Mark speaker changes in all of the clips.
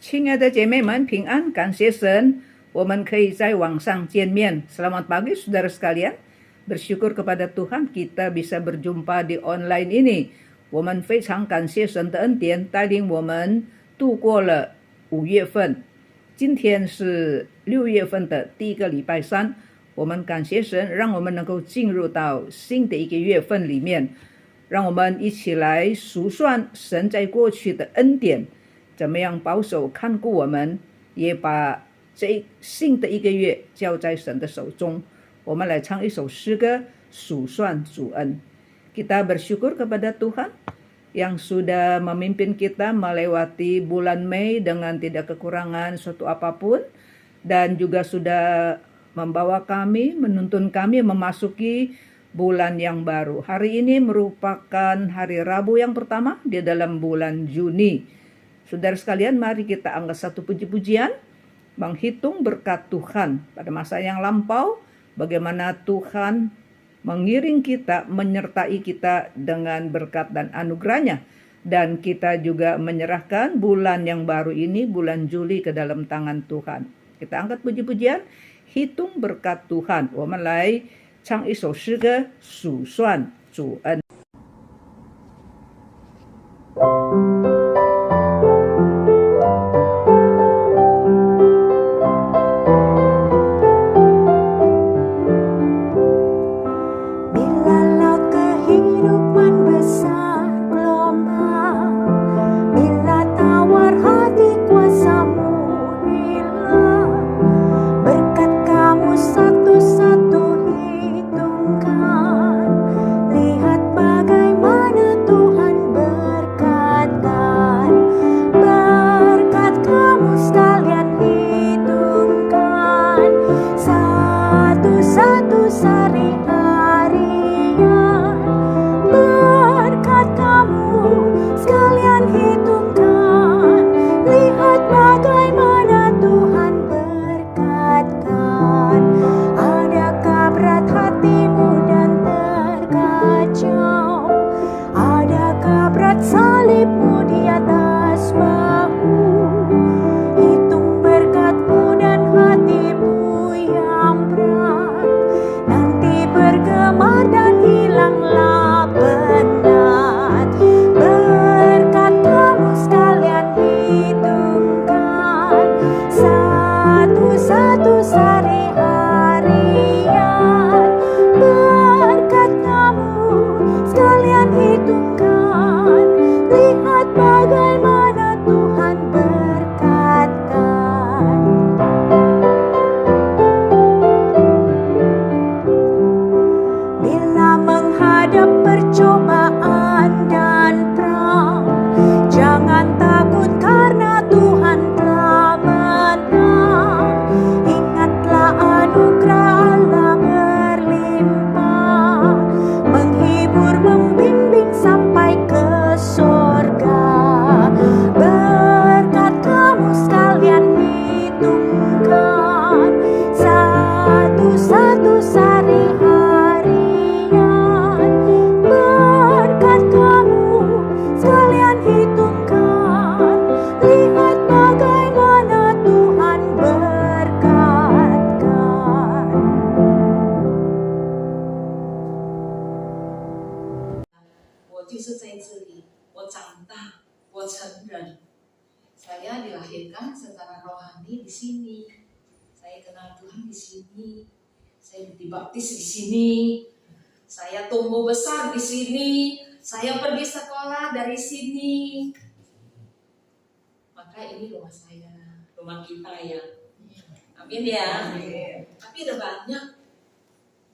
Speaker 1: 亲爱的姐妹们，平安，感谢神，我们可以在网上见面。Selamat pagi saudara sekalian. Bersyukur kepada Tuhan kita bisa berjumpa di online ini. 我们非常感谢神的恩典，带领我们度过了5月份。今天是6月份的第一个礼拜三，我们感谢神，让我们能够进入到新的一个月份里面。让我们一起来数算神在过去的恩典，怎么样保守看顾我们，也把这新的一个月交在神的手中。我们来唱一首诗歌，数算主恩。Kita bersyukur kepada Tuhan yang sudah memimpin kita melewati bulan Mei dengan tidak kekurangan suatu apapun, dan juga sudah membawa kami, menuntun kami memasuki bulan yang baru. Hari ini merupakan hari Rabu yang pertama di dalam bulan Juni. Saudara sekalian, mari kita angkat satu puji-pujian, menghitung berkat Tuhan pada masa yang lampau, bagaimana Tuhan mengiring kita, menyertai kita dengan berkat dan anugerahnya. Dan kita juga menyerahkan bulan yang baru ini, bulan Juli, ke dalam tangan Tuhan. Kita angkat puji-pujian, hitung berkat Tuhan. 我们来唱一首诗歌，数算主恩。
Speaker 2: Saya dilahirkan secara rohani di sini. Saya kenal Tuhan di sini. Saya dibaptis di sini. Saya tumbuh besar di sini. Saya pergi sekolah dari sini. Maka ini rumah saya, rumah kita ya. Amin ya. Tapi ada banyak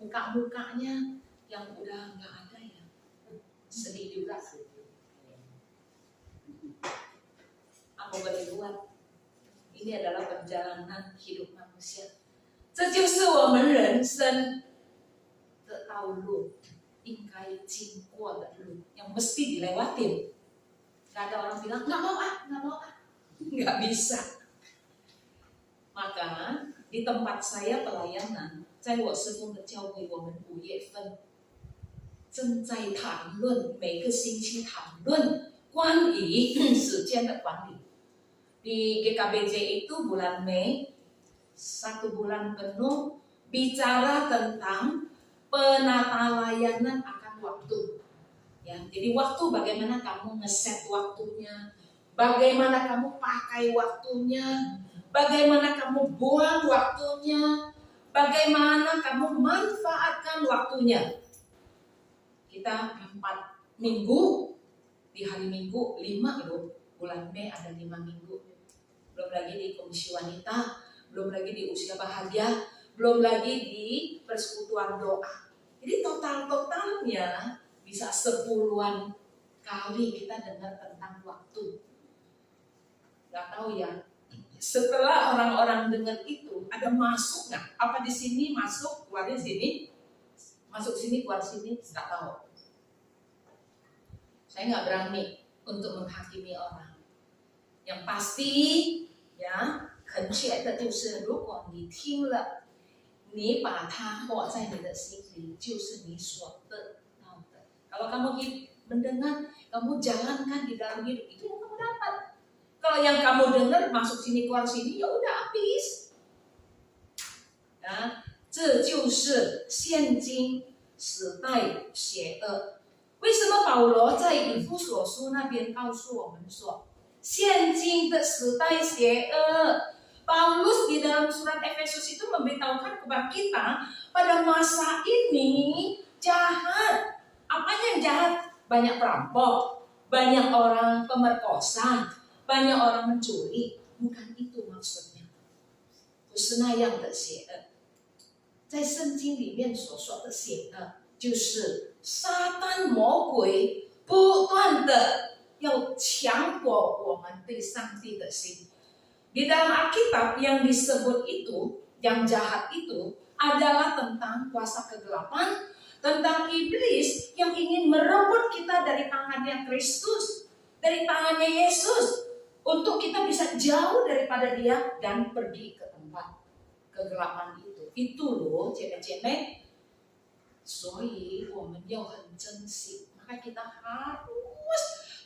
Speaker 2: muka-mukanya yang udah nggak ada ya. Sedih juga. Apa boleh buat? Ini adalah perjalanan hidup manusia. 这就是我们人生的道路，应该经过的路yang mesti dilewatin. Gak ada orang bilang nggak mau ah, nggak bisa. Maka di tempat saya pelayanan, 在我侍奉的教会，我们5月份正在谈论，每个星期谈论关于时间的管理。di GKBJ itu bulan Mei, 1 bulan penuh bicara tentang penata layanan akan waktu. Ya, jadi waktu bagaimana kamu ngeset waktunya, bagaimana kamu pakai waktunya, bagaimana kamu buang waktunya, bagaimana kamu manfaatkan waktunya. Kita 4 minggu, di hari Minggu 5 loh, bulan Mei ada 5 minggu. Belum lagi di komisi wanita, belum lagi di usia bahagia, belum lagi di persekutuan doa. Jadi totalnya bisa 10-an kali kita dengar tentang waktu. Gak tahu ya, setelah orang-orang dengar itu, ada masuk nggak? Apa di sini masuk, keluar di sini? Masuk sini, keluar sini, nggak tahu. Saya nggak berani untuk menghakimi orang. Yang pasti, ya, 很确的就是，如果你听了，你把它活在你的心里，就是你所得到的。Kalau kamu mendengar, kamu jalankan di dalam hidup itu yang kamu dapat. Kalau yang kamu dengar masuk sini keluar sini, ya udah habis. Ya, 这就是现今时代邪恶。为什么保罗在以弗所书那边告诉我们说，现今的时代邪恶？Paulus di dalam surat Efesus itu memberitahukan kepada kita pada masa ini jahat. Apanya yang jahat? Banyak perampok, banyak orang pemerkosa, banyak orang mencuri. Bukan itu maksudnya. 不是那样的邪恶。在圣经里面所说的邪恶，就是撒旦魔鬼不断的要强迫我们对上帝的心。Di dalam Alkitab yang disebut itu, yang jahat itu adalah tentang kuasa kegelapan, tentang iblis yang ingin merebut kita dari tangannya Kristus, dari tangannya Yesus, untuk kita bisa jauh daripada Dia dan pergi ke tempat kegelapan itu. Itu loh, 姐妹，所以我们要很珍惜，maka kita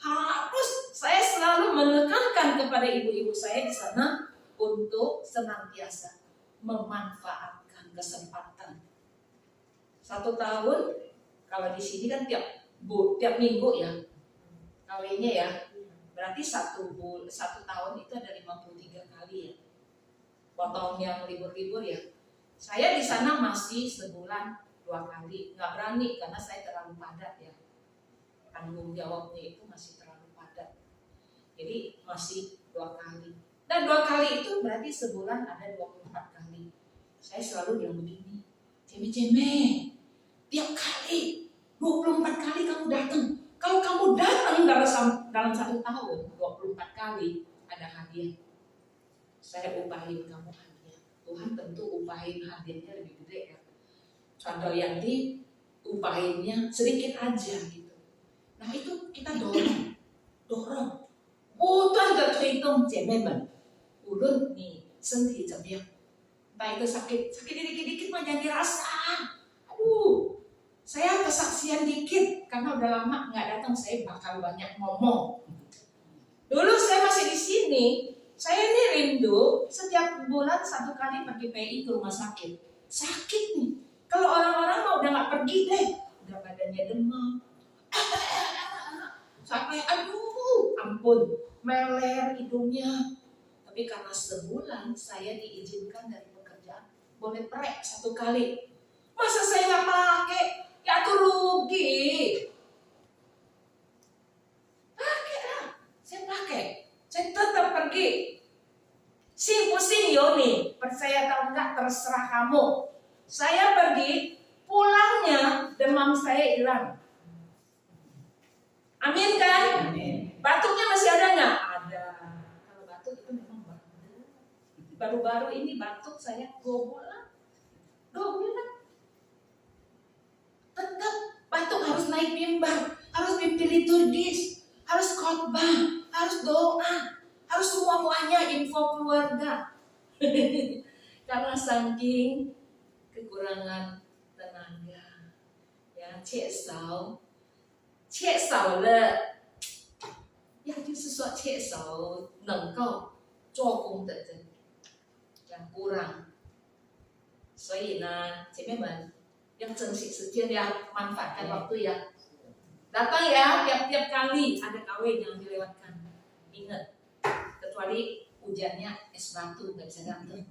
Speaker 2: harus saya selalu menekankan kepada ibu-ibu saya di sana untuk senantiasa memanfaatkan kesempatan. 1 tahun, kalau di sini kan tiap minggu ya kawinnya ya, berarti 1 tahun itu ada 53 kali ya. Potong yang libur-libur ya. Saya di sana masih sebulan 2 kali, nggak berani karena saya terlalu padat ya. Tanggung jawabnya itu masih terlalu padat. Jadi masih 2 kali. Dan 2 kali itu berarti sebulan ada 24 kali. Saya selalu bilang begini, ceme-ceme, tiap kali 24 kali kamu datang. Kalau kamu datang dalam 1 tahun 24 kali ada hadiah. Saya upahin kamu hadiah. Tuhan tentu upahin hadiahnya lebih gede ya. Contoh yang upahinnya sedikit aja gitu. Nah itu kita dorong. 不断的推动姐妹们，无论你身体怎么样，entah itu sakit dikit-dikit mah jangan dirasa. Aduh, saya kesaksian dikit karena udah lama nggak datang, saya bakal banyak ngomong. Dulu saya masih di sini, saya ini rindu setiap bulan 1 kali pergi PI ke rumah sakit. Sakit nih. Kalau orang-orang mau udah nggak pergi deh, udah badannya demam. Sampai aduh, ampun, meler hidungnya. Tapi karena sebulan saya diizinkan dari pekerjaan, boleh prek 1 kali. Masa saya nggak pakai? Ya tuh rugi. Pakai lah, saya pakai. Saya tetap pergi. Sing Yoni, percaya atau enggak terserah kamu. Saya pergi, pulangnya demam saya hilang. Amin kan? Amin. Batuknya masih ada nggak? Ada. Kalau batuk itu memang batuk. Baru-baru ini batuk saya 2 bulan. Tetap batuk harus naik mimbar, harus pimpin liturgis, harus khotbah, harus doa, harus semuanya info keluarga. Karena saking kekurangan tenaga, ya 缺少了，呀，就是说缺少能够做工的人yang kurang. 所以呢，姐妹们要珍惜时间ya, manfaatkan waktu ya. Datang ya, tiap-tiap kali ada kawin yang dilewatkan. Ingat, kecuali hujannya es batu nggak bisa datang.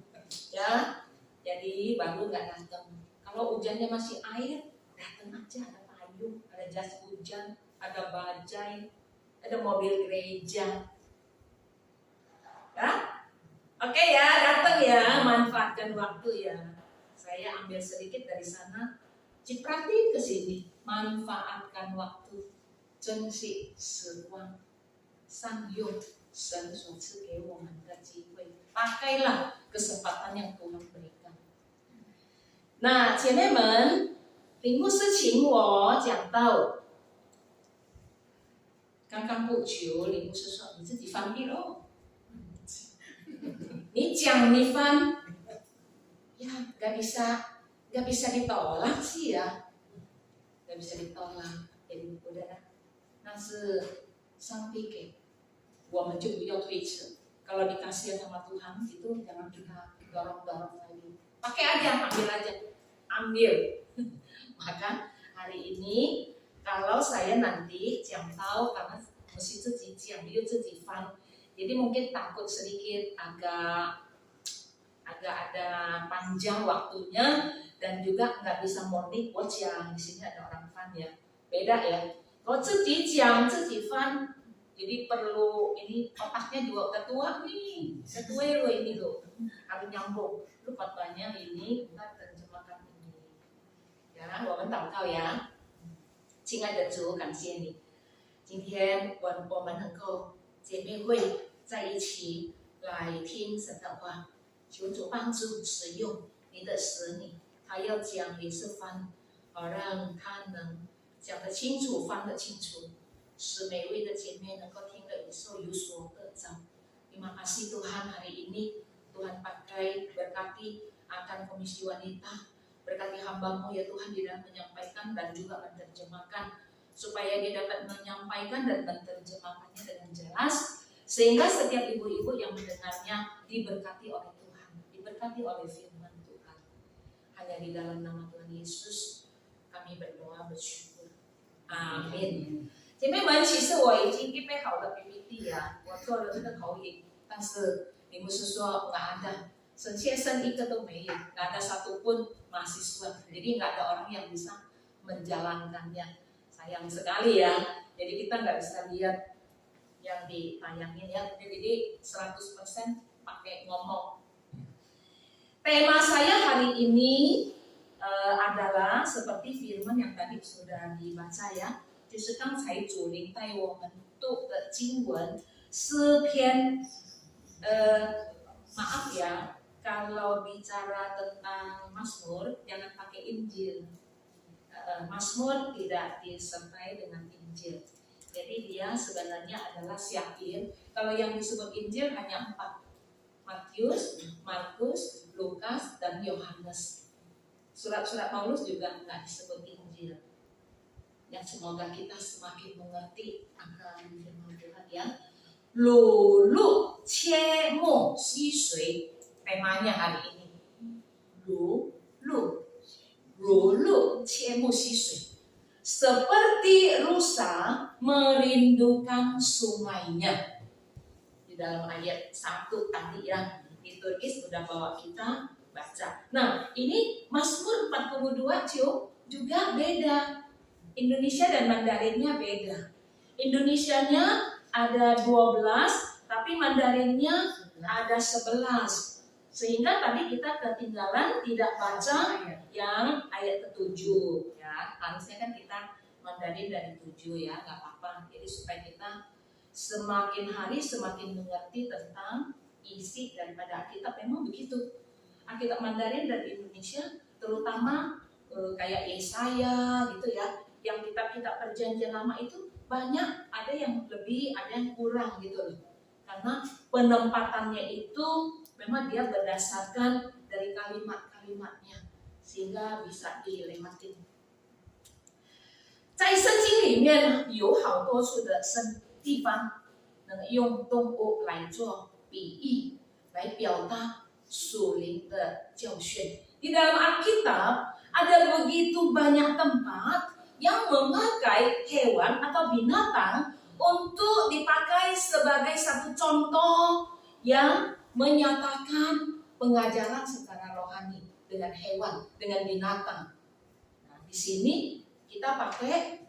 Speaker 2: Ya, jadi baru nggak datang. Kalau hujannya masih air, datang aja, ada payung, ada jas hujan, ada bajai, ada mobil gereja. Ya, oke ya, datang ya, manfaatkan waktu ya. Saya ambil sedikit dari sana, cipratin ke sini, manfaatkan waktu, 珍惜时光，善用神所赐给我们的机会，pakailah kesempatan yang Tuhan berikan。那姐妹们，林牧师请我讲到，刚刚不久，林牧师说你自己翻译喽，你讲你翻，ya gak bisa ditolak sih ya, gak bisa ditolak, jadi udah， 那是上帝给，我们就不要推迟。Kalau dikasih sama Tuhan itu jangan kita dorong-dorong lagi. Pakai aja, ambil. Maka hari ini kalau saya nanti jam tahu karena mesti 自己讲又自己翻， jadi mungkin takut sedikit agak ada panjang waktunya dan juga nggak bisa murni coach yang di sini ada orang fan ya, beda ya. Kalau 自己讲自己翻。 Jadi perlu ini otaknya juga ketua nih, ketua lo ini lo harus nyambung. Lu khotbahnya ini, kita terjemahkan ini. Ya, 我们祷告呀，亲爱的主，感谢你，今天我们能够姐妹会在一起来听神的话，求主帮助使用你的使女，他要讲也是翻，让他能讲得清楚，翻得清楚。 使每位的姐妹能够听了以后有所得着。Terima kasih Tuhan hari ini Tuhan pakai berkati akan komisi wanita, berkati hamba-Mu ya Tuhan di dalam menyampaikan dan juga menerjemahkan supaya dia dapat menyampaikan dan menerjemahkannya dengan jelas sehingga setiap ibu-ibu yang mendengarnya diberkati oleh Tuhan, diberkati oleh firman Tuhan. Hanya di dalam nama Tuhan Yesus kami berdoa bersyukur. Amin. 姐妹们，其实我已经预备好了 PPT 呀，我做了这个投影，但是你不是说nggak ada， sensiasan一个都没有， nggak ada satupun mahasiswa， jadi nggak ada orang yang bisa menjalankannya. Sayang sekali ya, jadi kita nggak bisa lihat yang ditayangin ya, jadi 100% pakai ngomong. Tema saya hari ini adalah seperti firman yang tadi sudah dibaca ya. 就是刚才主灵带我们读的经文诗篇maaf ya kalau bicara tentang Mazmur jangan pakai Injil. Mazmur tidak disertai dengan Injil. Jadi dia sebenarnya adalah syair. Kalau yang disebut Injil hanya 4. Matius, Markus, Lukas, dan Yohanes. Surat-surat Paulus juga nggak disebut Injil. Yang semoga kita semakin mengerti akan firman Tuhan ya. Lulu cemu sisui, temanya hari ini. Lulu cemu sisui. Seperti rusa merindukan sungainya. Di dalam ayat 1 tadi ya, ditulis udah bawa kita baca. Nah, ini Mazmur 42 juga beda. Indonesia dan Mandarinnya beda. Indonesianya ada 12, tapi Mandarinnya ada 11. Sehingga tadi kita ketinggalan tidak baca yang ayat ke-7 ya. Harusnya kan kita Mandarin dari 7 ya, nggak apa-apa. Jadi supaya kita semakin hari semakin mengerti tentang isi daripada Alkitab. Memang begitu. Alkitab Mandarin dari Indonesia terutama kayak Yesaya gitu ya. Yang kitab-kitab perjanjian lama itu banyak, ada yang lebih, ada yang kurang gitu loh. Karena penempatannya itu memang dia berdasarkan dari kalimat-kalimatnya sehingga bisa dilewatin. 在圣经里面有好多处的地方能用动物来做比喻来表达属灵的教训。Di dalam Alkitab ada begitu banyak tempat yang memakai hewan atau binatang untuk dipakai sebagai satu contoh yang menyatakan pengajaran secara rohani dengan hewan, dengan binatang. Nah, di sini kita pakai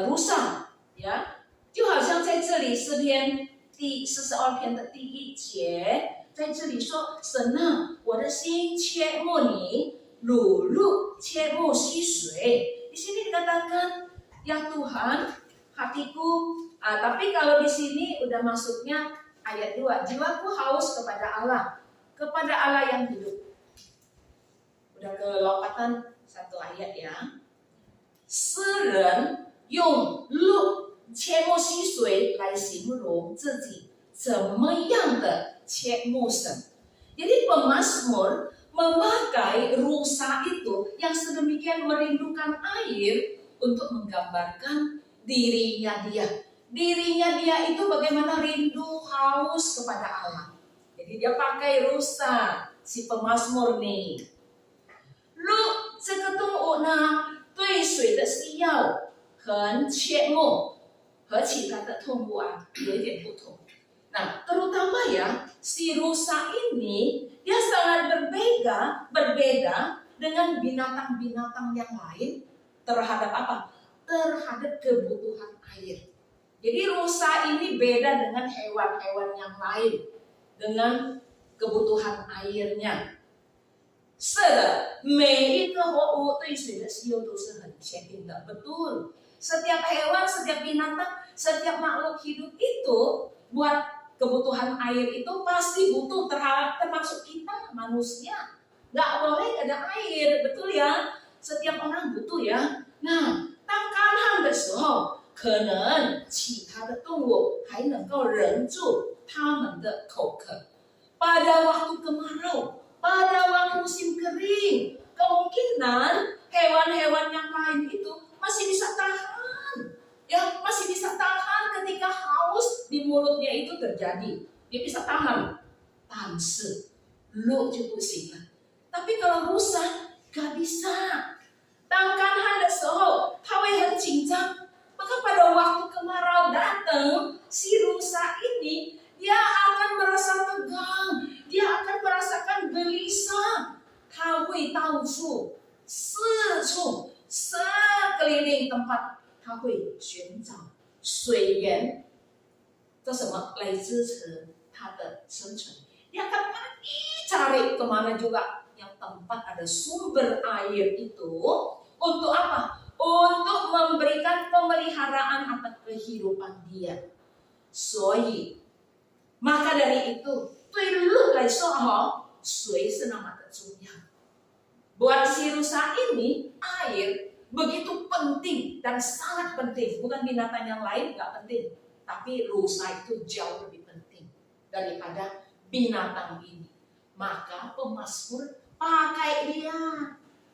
Speaker 2: rusa, 呀，就好像在这里诗篇第42篇的第1节，在这里说：“神啊，我的心切慕你，如鹿切慕溪水。” Di sini dikatakan, ya Tuhan, hatiku. Tapi kalau di sini udah masuknya ayat 2, jiwaku haus kepada Allah yang hidup. Udah kelompatan satu ayat ya. 诗人用鹿切慕溪水来形容自己怎么样的切慕神。Jadi pemazmur memakai rusa itu yang sedemikian merindukan air untuk menggambarkan dirinya dia. Dirinya dia itu bagaimana rindu haus kepada Allah. Jadi dia pakai rusa, si pemazmur nih. 鹿这个动物呢，对水的需要很切慕，和其他的动物有一点不同。Nah, terutama ya, si rusa ini dia sangat berbeda dengan binatang-binatang yang lain terhadap apa? Terhadap kebutuhan air. Jadi rusa ini beda dengan hewan-hewan yang lain dengan kebutuhan airnya. 是的，每一个活物对水的需要都是很坚定的，betul. Setiap hewan, setiap binatang, setiap makhluk hidup itu buat kebutuhan air itu pasti butuh, termasuk kita manusia. Nggak boleh ada air, betul ya? Setiap orang butuh ya. Nah, 当干旱的时候，可能其他的动物还能够忍住它们的口渴。Pada waktu kemarau, pada waktu musim kering, kemungkinan hewan-hewan yang lain itu masih bisa tahan. Ya, masih bisa tahan ketika haus di mulutnya itu terjadi. Dia bisa tahan. 但是鹿就不行了。Tapi kalau rusa gak bisa. 当干旱的时候，它会很紧张。Maka pada waktu kemarau datang, si rusa ini dia akan merasa tegang, dia akan merasakan gelisah. 它会到处四处sekeliling tempat 它会寻找水源，这什么来支持它的生存。Dia akan pergi cari kemana juga yang tempat ada sumber air itu untuk apa? Untuk memberikan pemeliharaan atas kehidupan dia. 所以，maka dari itu, 对鹿来说水是那么的重要。Buat si rusa ini, air begitu penting dan sangat penting. Bukan binatang yang lain nggak penting, tapi rusa itu jauh lebih penting daripada binatang ini. Maka pemazmur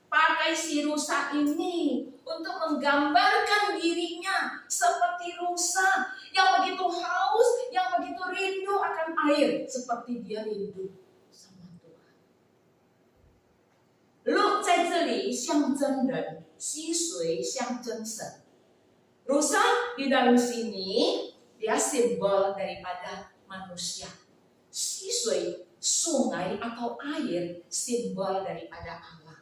Speaker 2: pakai si rusa ini untuk menggambarkan dirinya seperti rusa yang begitu haus, yang begitu rindu akan air, seperti dia rindu sama Tuhan. 鹿在这里象征人，溪水象征神。Rusa di dalam sini dia simbol daripada manusia. 溪水 sungai atau air simbol daripada Allah.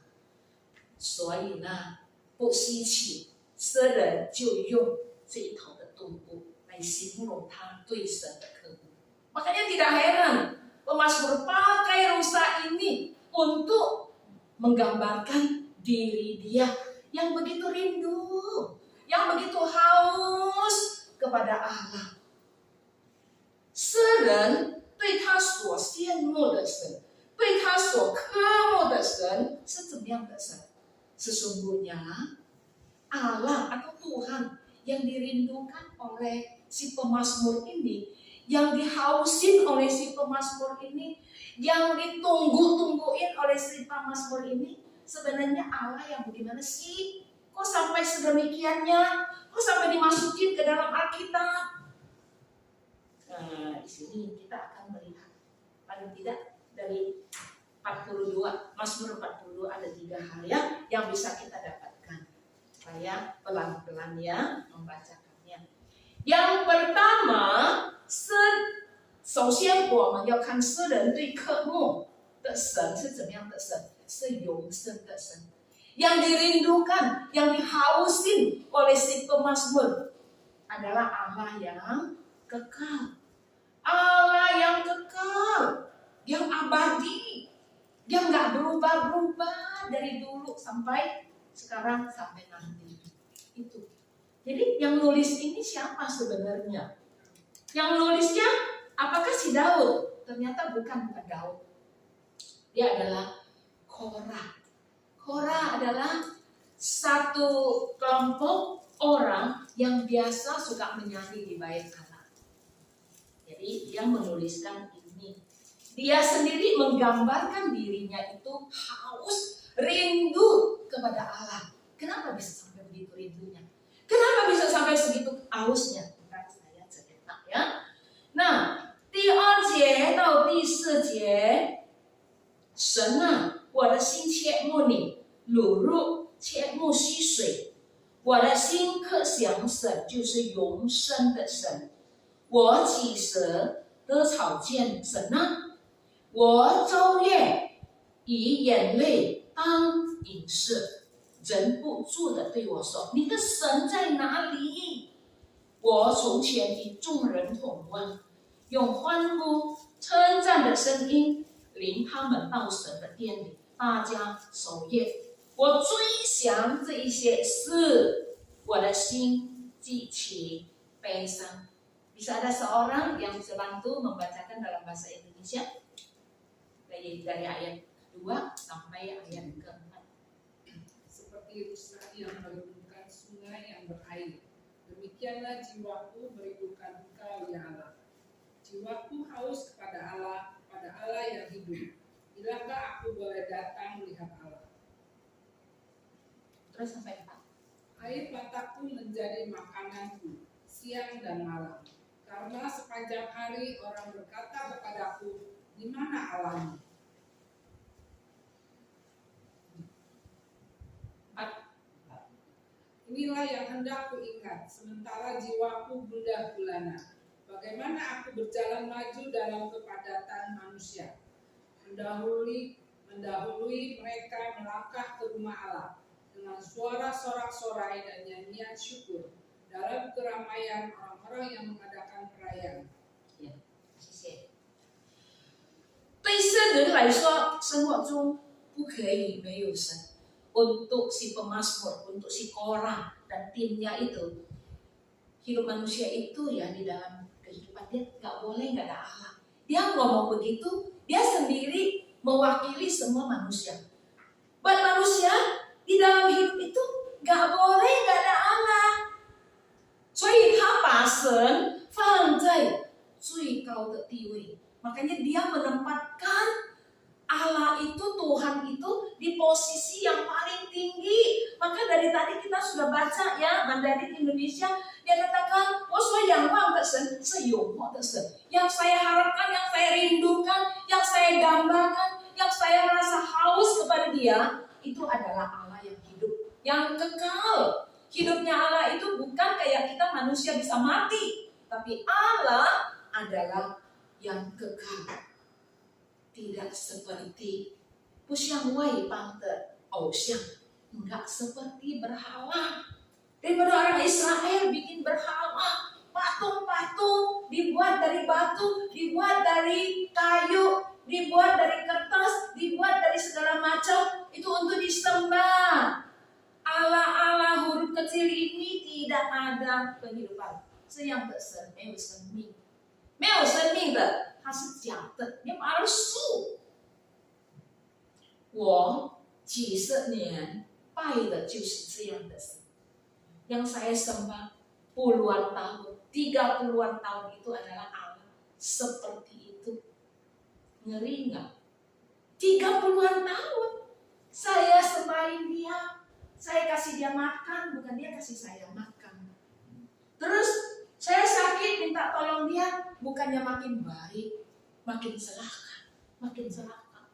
Speaker 2: 所以呢，不稀奇，诗人就用这一头的动物来形容他对神的渴慕。Makanya tidak heran pemazmur pakai rusa ini untuk menggambarkan diri dia yang begitu rindu, yang begitu haus kepada Allah. 诗人对他所羡慕的神，对他所渴慕的神是怎么样的神？ Sesungguhnya Allah atau Tuhan yang dirindukan oleh si pemazmur ini, yang dihausin oleh si pemazmur ini, yang ditunggu-tungguin oleh si pemazmur ini, sebenarnya Allah yang bagaimana sih? Kok sampai sedemikiannya? Kok sampai dimasukin ke dalam Alkitab? Nah, di sini kita akan melihat 42, Mazmur 42 ada 3 hal ya yang bisa kita dapatkan. Saya pelan-pelan ya membacakannya. Yang pertama, 首先我们要看诗人对渴慕的神是怎么样的神，是永生的神。Yang dirindukan, yang dihausin oleh si pemazmur adalah Allah yang kekal. Allah yang kekal, yang abadi, yang gak berubah-berubah dari dulu sampai sekarang sampai nanti. Itu. Jadi yang nulis ini siapa sebenarnya? Yang nulisnya apakah si Daud? Ternyata bukan Daud. Dia adalah Korah. Korah adalah satu kelompok orang yang biasa suka menyanyi di bait Allah. Jadi dia menuliskan ini. Dia sendiri menggambarkan dirinya itu haus, rindu kepada Allah. Kenapa bisa sampai begitu rindunya? Kenapa bisa sampai segitu hausnya? Ntar saya cerita ya. Nah, 第2节到第4节，神啊，我的心切慕你，如入切慕溪水。我的心刻想神，就是永生的神。我几时得草见神呢？我昼夜以眼泪当饮食。忍不住的对我说：“你的神在哪里？”我从前与众人同问，用欢呼称赞的声音领他们到神的殿里，大家守夜。我追想这一些事，我的心极其悲伤。Bisa ada seorang yang bisa bantu membacakan dalam bahasa Indonesia dari ayat 2 sampai ayat ke-4.
Speaker 3: Seperti rusa yang merindukan sungai yang berair, demikianlah jiwaku merindukan Engkau ya Allah. Jiwaku haus kepada Allah yang hidup. Bilakah aku boleh datang melihat Allah?
Speaker 2: Terus sampai 4.
Speaker 3: Air mataku menjadi makananku siang dan malam, karena sepanjang hari orang berkata kepadaku, di mana Allahmu? Inilah yang hendak kuingat, sementara jiwaku gundah gulana. Bagaimana aku berjalan maju dalam kepadatan manusia, mendahului mereka melangkah ke rumah Allah dengan suara sorak-sorai dan nyanyian syukur dalam keramaian orang-orang yang mengadakan perayaan.
Speaker 2: 谢谢。对圣人来说，生活中不可以没有神。Untuk si pemazmur, untuk si Korah dan timnya itu, hidup manusia itu ya di dalam kehidupan dia nggak boleh nggak ada Allah. Dia ngomong begitu, dia sendiri mewakili semua manusia. Buat manusia di dalam hidup itu nggak boleh nggak ada Allah. 所以他把神放在最高的地位， makanya dia menempatkan Allah itu, Tuhan itu di posisi yang paling tinggi. Maka dari tadi kita sudah baca ya Mandarin Indonesia, dia katakan, 我所仰望的神是永活的神. Yang saya harapkan, yang saya rindukan, yang saya gambarkan, yang saya rasa haus kepada dia, itu adalah Allah yang hidup, yang kekal. Hidupnya Allah itu bukan kayak kita manusia bisa mati, tapi Allah adalah yang kekal. Tidak seperti 不像外邦的偶像, enggak seperti berhala. Daripada orang Israel bikin berhala, patung-patung dibuat dari batu, dibuat dari kayu, dibuat dari kertas, dibuat dari segala macam, itu untuk disembah. Allah-Allah huruf kecil ini tidak ada kehidupan. 这样的神没有生命，没有生命的，它是假的，你把它树。我几十年拜的就是这样的神。Yang saya sembah puluhan tahun, 30-an tahun itu adalah Allah seperti itu. Ngeri nggak? 30-an tahun saya sembahin dia, saya kasih dia makan, bukan dia kasih saya makan. Terus saya sakit minta tolong dia, bukannya makin baik, makin celaka, makin celaka.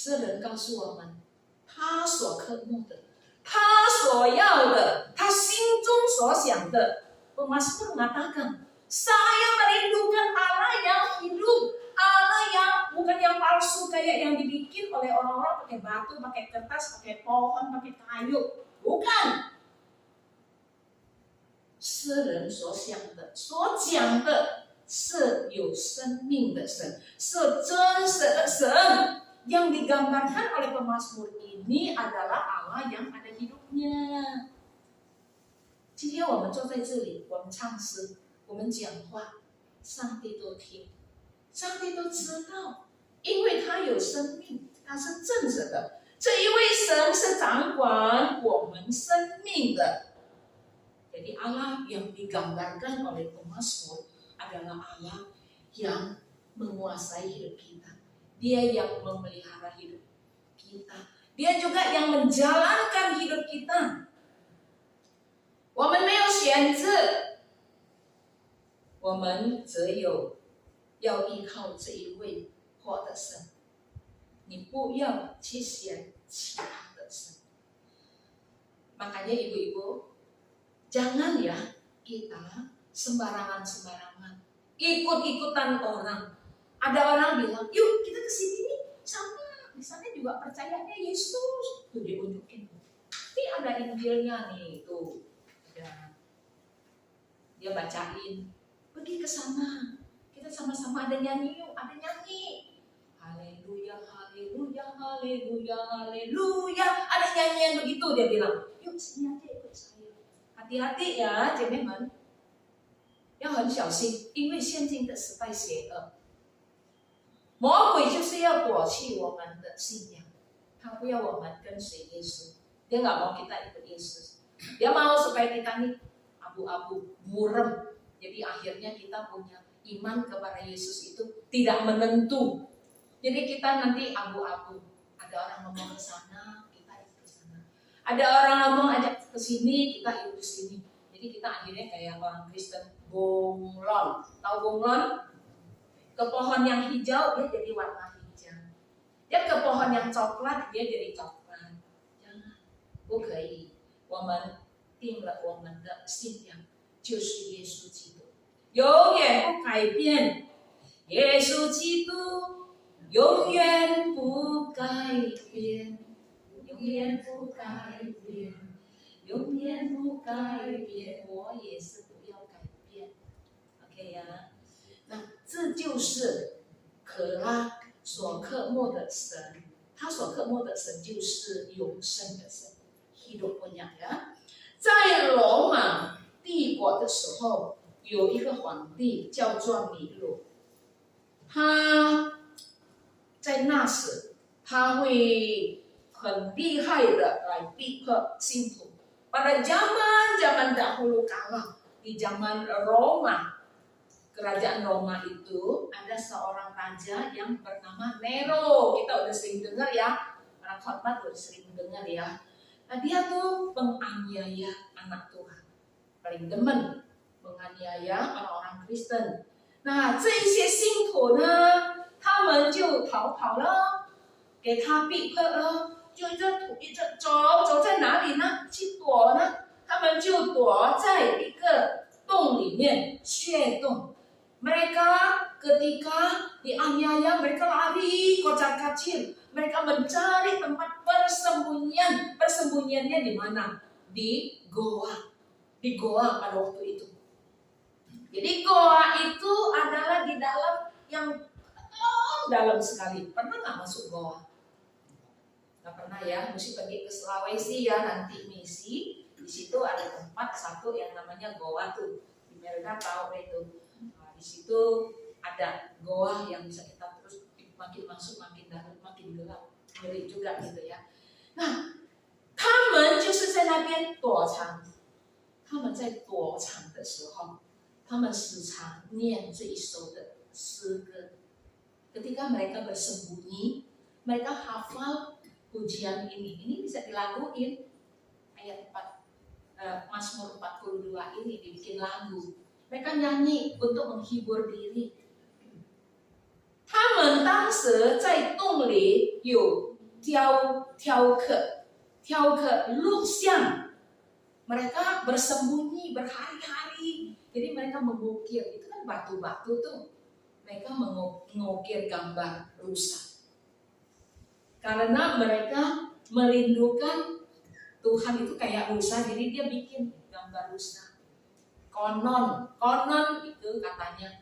Speaker 2: 诗人告诉我们，他所渴慕的，他所要的，他心中所想的。Pemazmur mengatakan, saya merindukan Allah yang hidup, Allah yang bukan yang palsu kayak yang dibikin oleh orang-orang pakai batu, pakai kertas, pakai pohon, pakai kayu. Bukan. 诗人所想的、所讲的是有生命的神，是真实的神。Yang digambarkan oleh pemazmur ini adalah Allah yang ada hidupnya. 今天我们坐在这里，我们唱诗，我们讲话，上帝都听，上帝都知道，因为他有生命，他是真实的。这一位神是掌管我们生命的。Jadi Allah yang digambarkan oleh pemazmur adalah Allah yang menguasai hidup kita. Dia yang memelihara hidup kita. Dia juga yang menjalankan hidup kita. 我们没有选择，我们只有要依靠这一位活的神。你不要去选其他的神。Makanya ibu-ibu, jangan ya kita sembarangan-sembarangan, ikut-ikutan orang. Ada orang bilang, yuk kita ke sini nih, sama. Di sana juga percayanya Yesus. Tuh diunjukin. Ini ada Injilnya nih, tuh. Dia bacain, pergi ke sana, kita sama-sama ada nyanyi yuk, ada nyanyi, haleluya, haleluya, haleluya, haleluya, ada nyanyian begitu. Dia bilang, yuk sini aja ikut saya. Hati-hati ya，姐妹们，要很小心，因为现今的时代邪恶，魔鬼就是要夺去我们的信仰，他不要我们跟随耶稣，dia nggak mau kita ikut Yesus. Dia mau supaya kita nih abu-abu, buram. Jadi akhirnya kita punya iman kepada Yesus itu tidak menentu. Jadi kita nanti abu-abu. Ada orang ngomong ke sana, kita ikut ke sana. Ada orang ngomong ajak ke sini, kita ikut ke sini. Jadi kita akhirnya kayak orang Kristen bunglon. Tahu bunglon? Ke pohon yang hijau dia jadi warna hijau. Dia ke pohon yang coklat dia jadi coklat. Jangan, 不可以。我们定了我们的信仰就是耶稣基督，永远不改变。耶稣基督永远不改变，永远不改变，永远不改变。我也是不要改变 ，OK 呀？那这就是可拉所渴慕的神，他所渴慕的神就是永生的神。hidup punya ya， 在罗马帝国的时候，有一个皇帝叫做尼禄，他在那时他会很厉害的来逼迫信徒。Pada zaman dahulu kala di zaman Roma, kerajaan Roma itu ada seorang raja yang bernama Nero. Kita udah sering dengar ya, orang khotbah udah sering dengar ya. Nah dia tuh penganiaya anak Tuhan, paling demen menganiaya orang-orang Kristen. Nah 这一些信徒呢，他们就逃跑了，给他逼迫了，就一直走在哪里呢？去躲呢？他们就躲在一个洞里面，穴洞。Mereka ketika dianiaya, mereka lari kocar kacir. Mereka mencari tempat persembunyian. Persembunyiannya di mana? Di goa. Di goa pada waktu itu. Jadi goa itu adalah di dalam yang dalam sekali. Pernah nggak masuk goa? Nggak pernah ya. Mesti pergi ke Sulawesi ya nanti misi. Di situ ada tempat satu yang namanya goa tuh. Di Mereka tahu itu. Nah, di situ ada goa yang bisa kita terus makin masuk makin dalam makin gelap, ngeri juga gitu ya. Nah，他们就是在那边躲藏。他们在躲藏的时候，他们时常念这一首的诗歌。Ketika mereka bersembunyi, mereka hafal pujian ini. Ini bisa dilaguin. Ayat 4, Mazmur 42 ini dibikin lagu. Mereka nyanyi untuk menghibur diri. 他们当时在洞里有挑ke luxiang. Mereka bersembunyi berhari-hari. Jadi mereka mengukir, itu kan batu-batu tuh. Mereka mengukir gambar rusa. Karena mereka merindukan Tuhan itu kayak rusa, jadi dia bikin gambar rusa. Konon itu katanya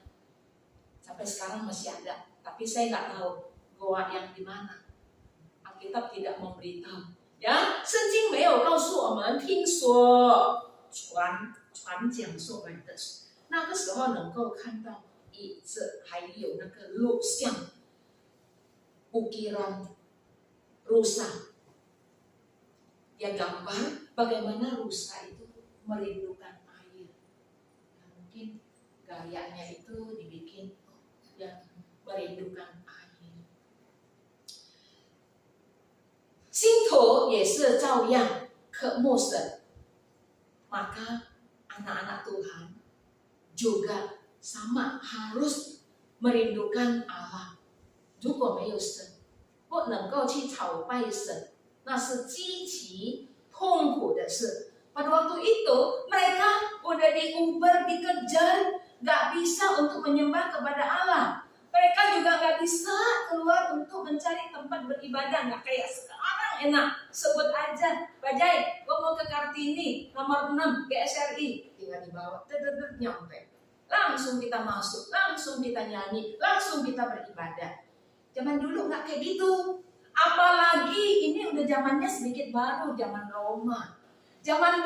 Speaker 2: sampai sekarang masih ada. Tapi saya nggak tahu goa yang di mana. Alkitab tidak memberitahu. Ya，圣经没有告诉我们，听说传讲说来的，那个时候能够看到椅子，还有那个录像ukiran rusa. Dia gambar bagaimana rusa itu merindukan air. Ya, mungkin gayanya itu dibikin yang merindukan air. 信徒也是照样渴慕神, maka anak-anak Tuhan juga sama harus merindukan Allah. 如果没有神，不能够去朝拜神，那是极其痛苦的事. Pada waktu itu mereka udah diuber, dikejar, gak bisa untuk menyembah kepada Allah. Mereka juga gak bisa keluar untuk mencari tempat beribadah, gak kayak sekarang enak. Sebut aja, Bajai, gue mau ke Kartini, nomor 6, GSRI. Tinggal dibawa, nyampe. Langsung kita masuk, langsung kita nyanyi, langsung kita beribadah. Zaman dulu gak kayak gitu. Apalagi ini udah zamannya sedikit baru, zaman Roma. Zaman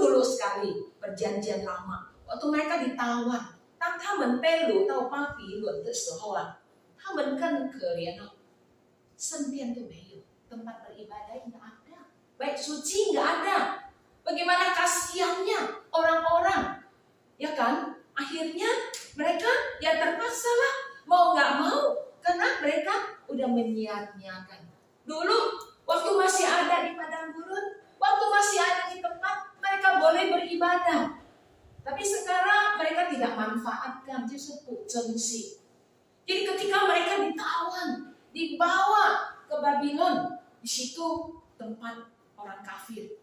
Speaker 2: dulu sekali, perjanjian lama. Waktu mereka ditawan. 当他们被掳到巴比伦的时候啊，他们更可怜了，圣殿都没有， tempat beribadah nggak ada, baik suci nggak ada. Bagaimana kasihannya orang-orang, ya kan? Akhirnya mereka ya terpaksa lah, mau nggak mau, karena mereka udah menyia-nyiakan. Dulu waktu masih ada di padang gurun, waktu masih ada di tempat mereka boleh beribadah. Tapi sekarang mereka tidak manfaatkan, disebut jengsi. Jadi ketika mereka ditawan, dibawa ke Babylon, di situ tempat orang kafir,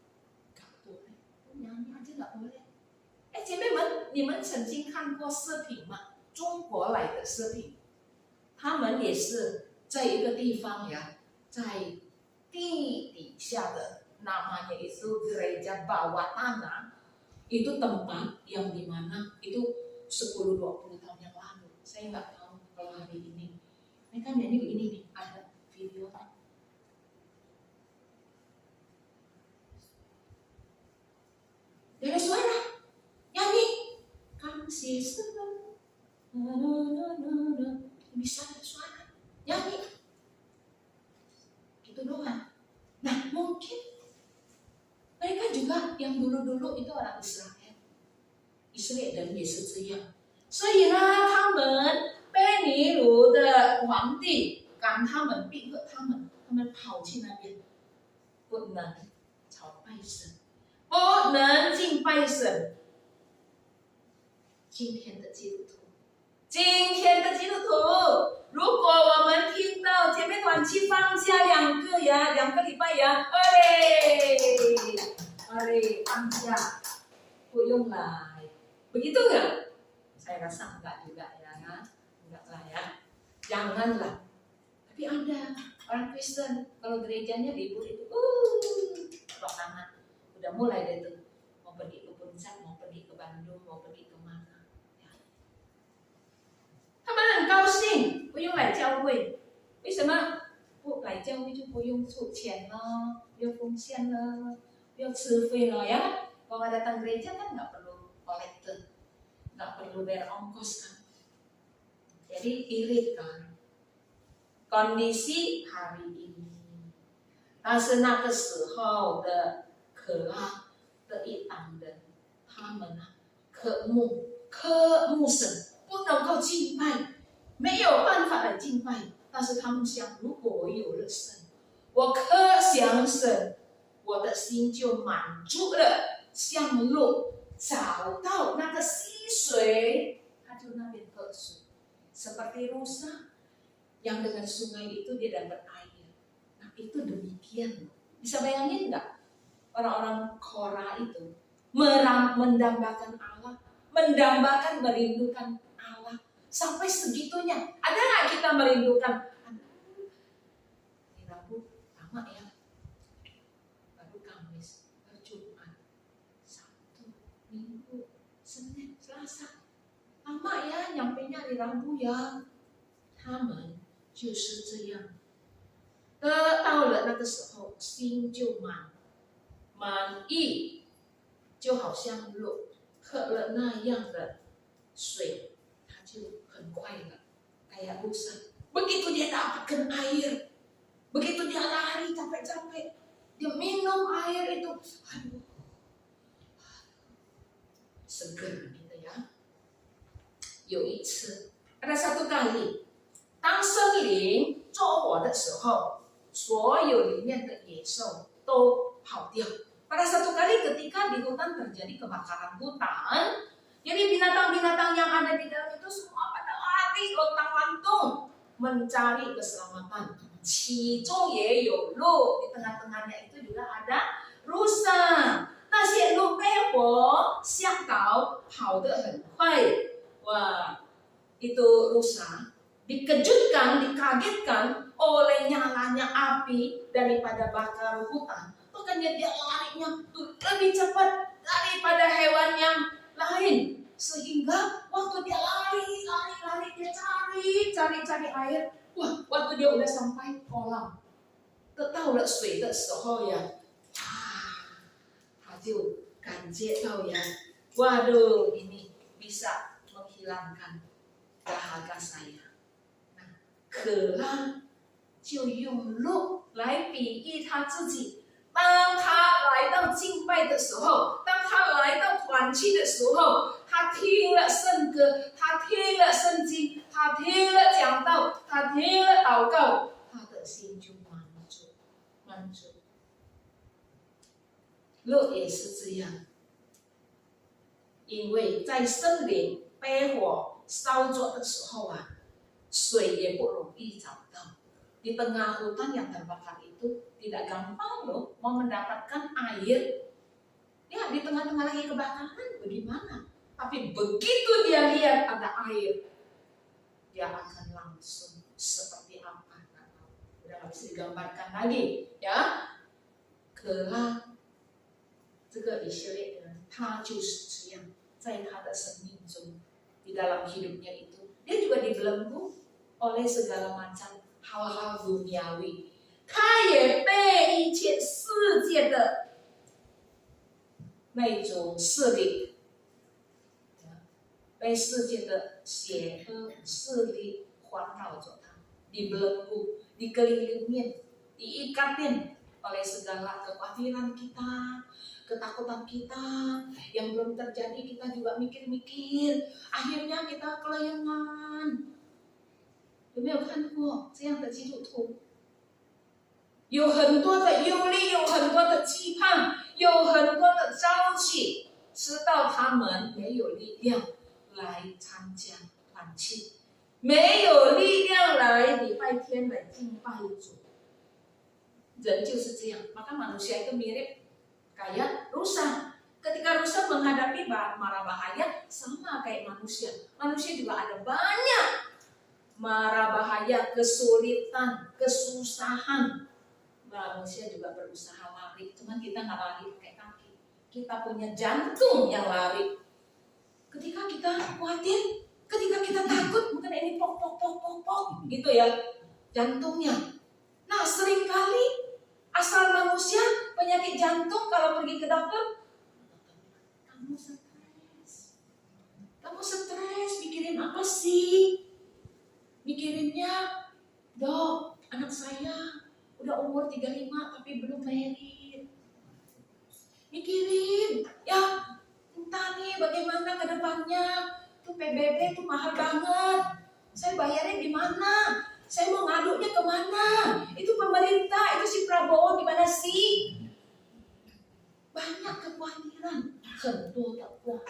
Speaker 2: gak boleh, nyanyi aja gak boleh. 姐妹们，你们曾经看过视频吗？中国来的视频，他们也是在一个地方呀，在地底下的namanya itu gereja bawah tanah. Itu tempat yang dimana itu 10-20 tahun yang lalu. Saya nggak tahu kalau hari ini. Mereka nyanyi begini nih, ada video. Dari suara nyanyi, kasih senang, bisa ada suara nyanyi, gitu doang. Nah mungkin mereka juga yang dulu-dulu itu orang Israel. Israel dan也是这样。所以呢，他们被尼禄的皇帝赶他们，逼迫他们跑去那边，不能朝拜神，不能敬拜神。今天的基督徒，如果我们听到姐妹团去放假2个礼拜呀，放假不用来，begitu nggak? Saya rasa enggak juga ya, enggak lah ya, janganlah. Tapi ada orang Kristen kalau gerejanya libur itu, tangan udah mulai deh tuh, mau pergi ke Puncak, mau pergi ke Bandung, mau pergi kemana? Ya. 他们很高兴，不用来教会，为什么？不来教会就不用出钱了，不用奉献了。 Dia survei loh ya, kalau nggak datang gereja kan nggak perlu kolektor, nggak perlu bayar ongkos kan. Jadi irit kan kondisi hari ini. 但是那个时候的渴望的一党人，他们啊渴慕神，不能够敬拜，没有办法来敬拜。但是他们想，如果我有了神，我渴想神。 我的心就满足了，向路找到那个溪水，他就那边喝水。Seperti rusa yang dengan sungai itu dia dapat air. Nah itu demikian. Bisa bayangin nggak orang-orang Korah itu mendambakan Allah, mendambakan merindukan Allah sampai segitunya. Ada nggak kita merindukan? Ini Rabu lama ya, baru Kamis, baru Jumat, Sabtu, Minggu, Senin, Selasa. Lama ya, nyampainya hari Rabu ya. 他们就是这样，到了那个时候，心就满意，就好像喝了那样的水，他就很快乐。Kayak Musa, begitu dia dapatkan air, begitu dia lari capek-capek, dia minum air itu, aduh, seger gitu ya. 有一次，ada satu kali， 当森林着火的时候，所有里面的野兽都跑掉。Pada satu kali ketika di hutan terjadi kebakaran hutan, jadi binatang-binatang yang ada di dalam itu semua pada lari lontang-lantung mencari keselamatan. 其中也有鹿， di tengah-tengahnya itu juga ada rusa. 那些鹿被火吓倒，跑得很快。Wah, itu rusa dikejutkan, dikagetkan oleh nyalanya api daripada bakar hutan. Makanya dia larinya lebih cepat daripada hewan yang lain. Sehingga waktu dia lari, dia cari air. Wah, waktu dia udah sampai kolam, 得到了水的时候呀，他就感觉到呀， waduh ini bisa menghilangkan dahaga saya. Nah, 可拉就用鹿来比喻他自己。当他来到敬拜的时候，当他来到团契的时候，他听了圣歌，他听了圣经，他听了讲道，他听了祷告，他的心就满足。鹿也是这样，因为在森林被火烧着的时候啊，水也不容易找到。Di tengah hutan yang terbakar itu tidak gampang loh mau mendapatkan air. Ya, di tengah-tengah lagi kebakaran bagaimana? Tapi begitu dia lihat ada air, dia akan langsung seperti apa? Udah nggak bisa digambarkan lagi, ya. 可拉这个以色列人，他就是这样，在他的生命中，di dalam hidupnya itu, dia juga dibelenggu oleh segala macam hal-hal duniawi. 他也被一切世界的那种势力，被世界的邪恶势力环绕着他， dibelenggu, dikelilingi, diikatin oleh segala kekhawatiran kita, ketakutan kita yang belum terjadi, kita juga mikir-mikir, akhirnya kita kelayangan. 有没有看过这样的基督徒？有很多的忧虑，有很多的期盼，有很多的着急，知道他们没有力量来参加团契，没有力量来礼拜天来敬拜主。人就是这样，maka manusia itu mirip kayak rusa. Ketika rusa menghadapi mara bahaya, sama kayak manusia. Manusia juga ada banyak mara bahaya, kesulitan, kesusahan. Manusia juga berusaha lari, cuman kita nggak lari pakai kaki. Kita punya jantung yang lari. Ketika kita khawatir, ketika kita takut, mungkin ini pok gitu ya jantungnya. Nah, seringkali asal manusia penyakit jantung kalau pergi ke dokter, kamu stres, mikirin apa sih? Mikirinnya, dok, anak saya udah umur 35 tapi belum married. Mikirin, ya entah nih bagaimana ke depannya. Tuh PBB tuh mahal banget. Saya bayarnya gimana? Saya mau ngadunya kemana? Itu pemerintah, itu si Prabowo gimana sih? Banyak kekhawatiran, 很多的话，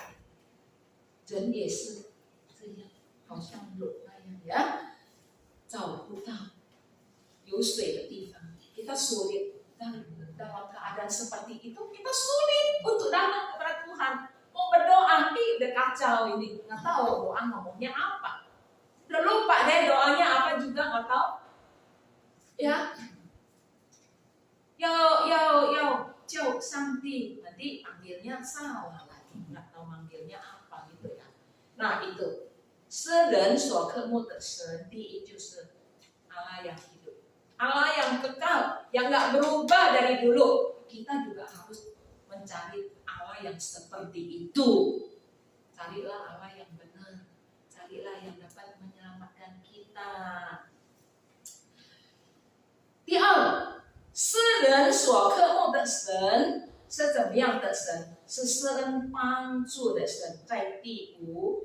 Speaker 2: 人也是这样，好像鹿那样呀，找不到有水的地方，给 kita sulit dan dalam keadaan seperti itu kita sulit untuk datang kepada Tuhan. Mau berdoa, udah kacau ini, nggak tahu doa ngomongnya apa, udah lupa deh doanya apa juga nggak tahu. Ya, Jauh Santi, nanti panggilnya salah lagi, nggak tahu manggilnya apa gitu ya. Nah itu, 诗人所渴慕的神，第一就是 Allah yang hidup, Allah yang kekal, yang nggak berubah dari dulu. Kita juga harus mencari Allah yang seperti itu. Carilah Allah yang benar, carilah yang dapat menyelamatkan kita. 第二，诗人所渴慕的神是怎么样的神？是施恩帮助的神。在第5、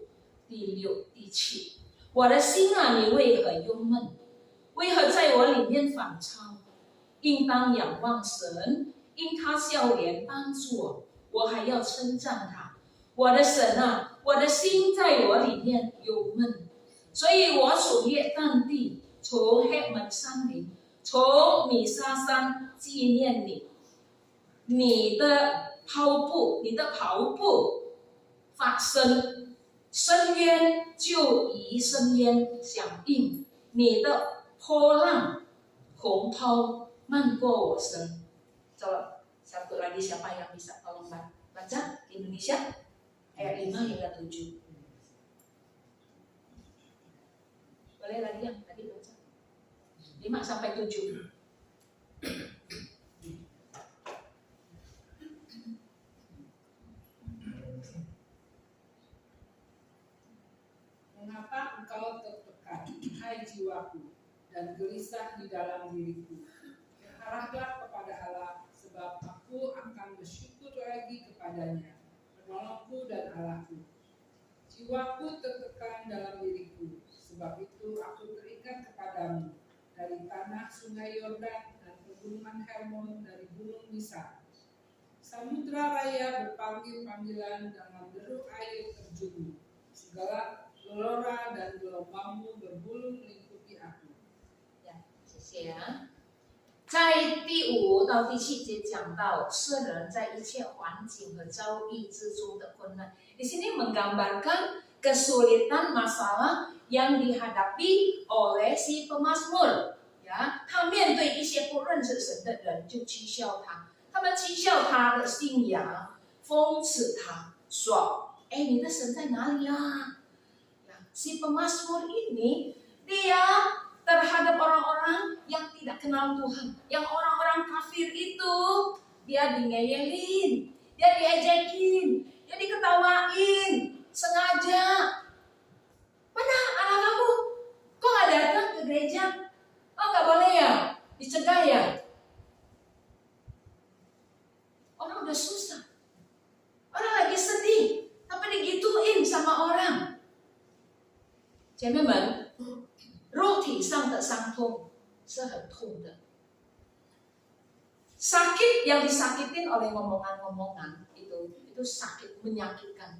Speaker 2: 第6、第7，我的心啊，你为何忧闷？为何在我里面反超？应当仰望神，因他笑脸帮助我，我还要称赞他。我的神啊，我的心在我里面忧闷，所以我处于淡地，从黑门山林，从米沙山纪念你。你的跑步发声，深渊就以深渊响应，你的波浪洪涛漫过我身。Coba satu lagi, siapa yang bisa tolong baca Indonesia ayat 5 hingga 7. Boleh lagi yang tadi baca 5 sampai 7.
Speaker 3: Mengapa engkau tertekan, hai jiwaku, dan gelisah di dalam diriku? Berharaplah kepada Allah, sebab aku akan bersyukur lagi kepadanya, penolongku dan Allahku. Jiwaku tertekan dalam diriku, sebab itu aku teringat kepadamu dari tanah sungai Yordan dan pegunungan Hermon, dari gunung Misa. Samudra raya berpanggil panggilan dengan deru air terjun. Segala gelora dan gelombangmu berbulu melingkupi aku.
Speaker 2: Ya, 谢谢啊。在第5到第7节讲到世人在一切环境和遭遇之中的困难。Di sini menggambarkan kesulitan masalah yang dihadapi oleh si pemazmur. Ya, 他面对一些不认识神的人就讥笑他，他们讥笑他的信仰，讽刺他，说：“哎，你的神在哪里啊？” Si pemazmur ini dia terhadap orang-orang yang tidak kenal Tuhan, yang orang-orang kafir itu dia dingeyelin, dia diejekin, dia diketawain sengaja. Mana anak kamu? Kok nggak datang ke gereja? Oh nggak boleh ya? Dicegah ya? Orang udah susah, orang lagi sedih, tapi digituin sama orang. 姐妹们，肉体上的伤痛是很痛的。Sakit yang disakitin oleh ngomongan-ngomongan itu sakit menyakitkan.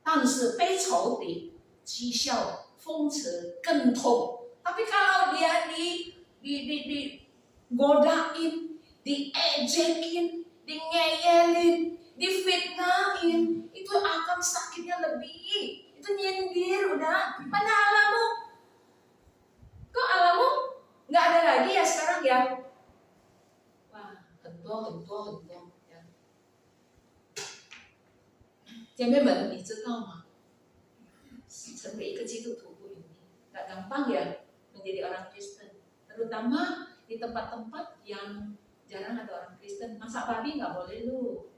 Speaker 2: 但是被仇敌讥笑、讽刺更痛. Tapi kalau dia digodain, diejekin, dingeyelin, difitnahin, itu akan sakitnya lebih. Itu nyindir udah. Mana Allahmu? Kok Allahmu nggak ada lagi ya sekarang ya? Wah,很多ya. 姐妹们，你知道吗？成为一个基督徒不容易，nggak gampang ya menjadi orang Kristen. Terutama di tempat-tempat yang jarang ada orang Kristen. Masak babi nggak boleh lu,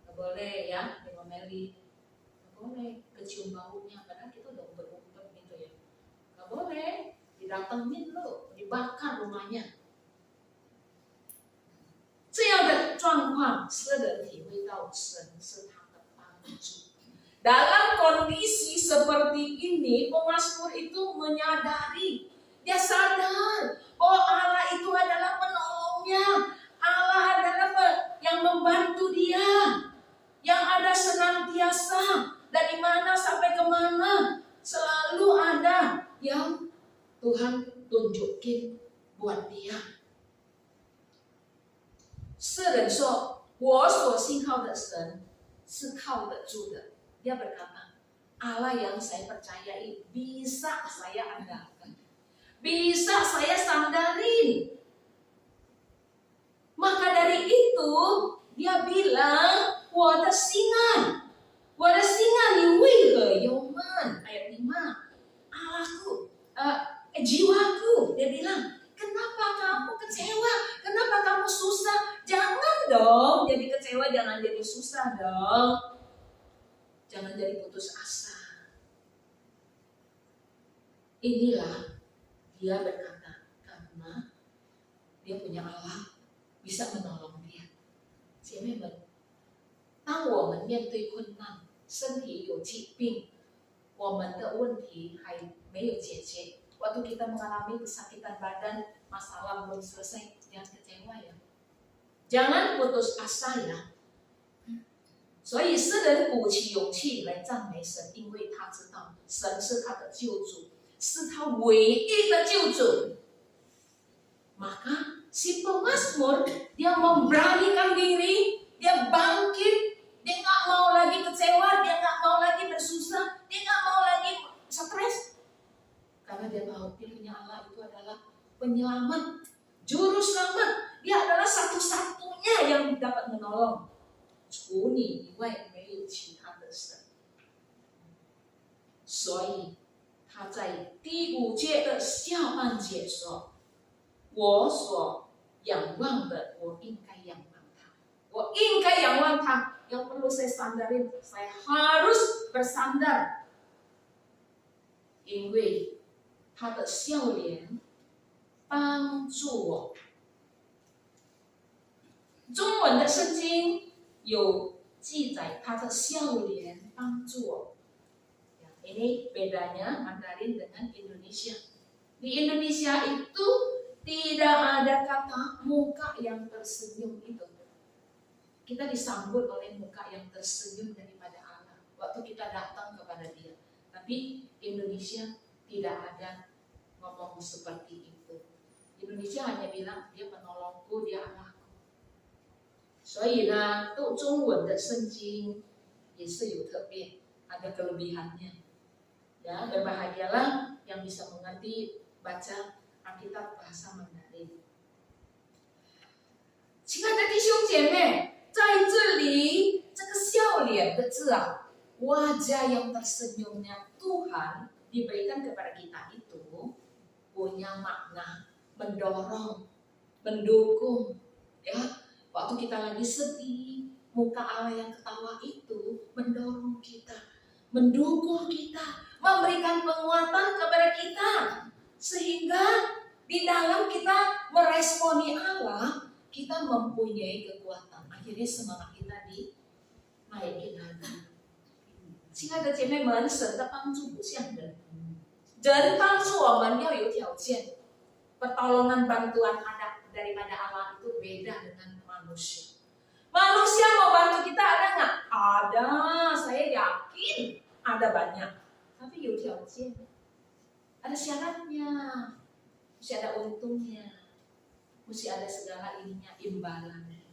Speaker 2: nggak boleh ya, ngomeli. Boleh kecium baunya, padahal kita udah umpet-umpet gitu ya. Gak boleh, didatengin lo, dibakar rumahnya. 这样的状况，诗人体会到神是他的帮助。Dalam kondisi seperti ini, pemazmur itu menyadari, dia sadar bahwa Allah itu adalah penolongnya, Allah adalah yang membantu dia, yang ada senantiasa. Dari mana sampai kemana selalu ada yang Tuhan tunjukin. buat dia. 世人说，我所信靠的神是靠得住的。Dia berkata, Allah yang saya percayai bisa saya andalkan, bisa saya sandarin. Maka dari itu dia bilang, 我的心啊，我的心啊，你为何忧闷？ayat 5, Allahku, jiwaku, dia bilang, kenapa kamu kecewa? Kenapa kamu susah? Jangan dong jadi kecewa, jangan jadi susah dong. Jangan jadi putus asa. Inilah dia berkata, karena dia punya Allah bisa menolong dia. 姐妹们，当我们面对困难，身体有疾病，我们的问题还没有解决。Waktu kita mengalami kesakitan badan, masalah belum selesai, jangan kecewa ya. Jangan putus asa ya. 所以诗人鼓起勇气来赞美神，因为他知道神是他的救主，是他唯一的救主。Maka si pemazmur dia memberanikan diri, dia bangkit, dia nggak mau lagi kecewa, dia nggak mau lagi bersusah, dia nggak mau lagi stres. Karena dia tahu dia punya Allah itu adalah penyelamat, juru selamat. Dia adalah satu-satunya yang dapat menolong. 除你以外没有其他的神。所以他在第5节的下半节说，我所仰望的，我应该仰望他，我应该仰望他。Yang perlu saya sandarin, saya harus bersandar，因为他的笑脸帮助我。中文的圣经有记载他的笑脸帮助我。Ini bedanya Mandarin dengan Indonesia. Di Indonesia itu tidak ada kata muka yang tersenyum itu. Kita disambut oleh muka yang tersenyum daripada Allah waktu kita datang kepada Dia. Tapi Indonesia tidak ada ngomong seperti itu. Indonesia hanya bilang dia penolongku, dia Allah. 所以呢，中文的圣经也是有特别ada kelebihannya. Ya, berbahagialah yang bisa mengerti baca Alkitab bahasa Mandarin. 亲爱的弟兄姐妹，在这里这个笑脸的字啊， wajah yang tersenyumnya Tuhan diberikan kepada kita itu punya makna mendorong, mendukung, ya. Waktu kita lagi sedih, muka Allah yang ketawa itu mendorong kita, mendukung kita, memberikan penguatan kepada kita, sehingga di dalam kita meresponi Allah, kita mempunyai kekuatan. Akhirnya semangat kita dinaikin lagi. 亲爱的姐妹们，神的帮助不像人，人帮助我们要有条件。Pertolongan bantuan ada daripada Allah itu beda dengan manusia. Manusia mau bantu kita ada nggak? Ada, saya yakin ada banyak. Tapi 有条件, ada syaratnya, mesti ada untungnya, mesti ada segala ininya, imbalannya.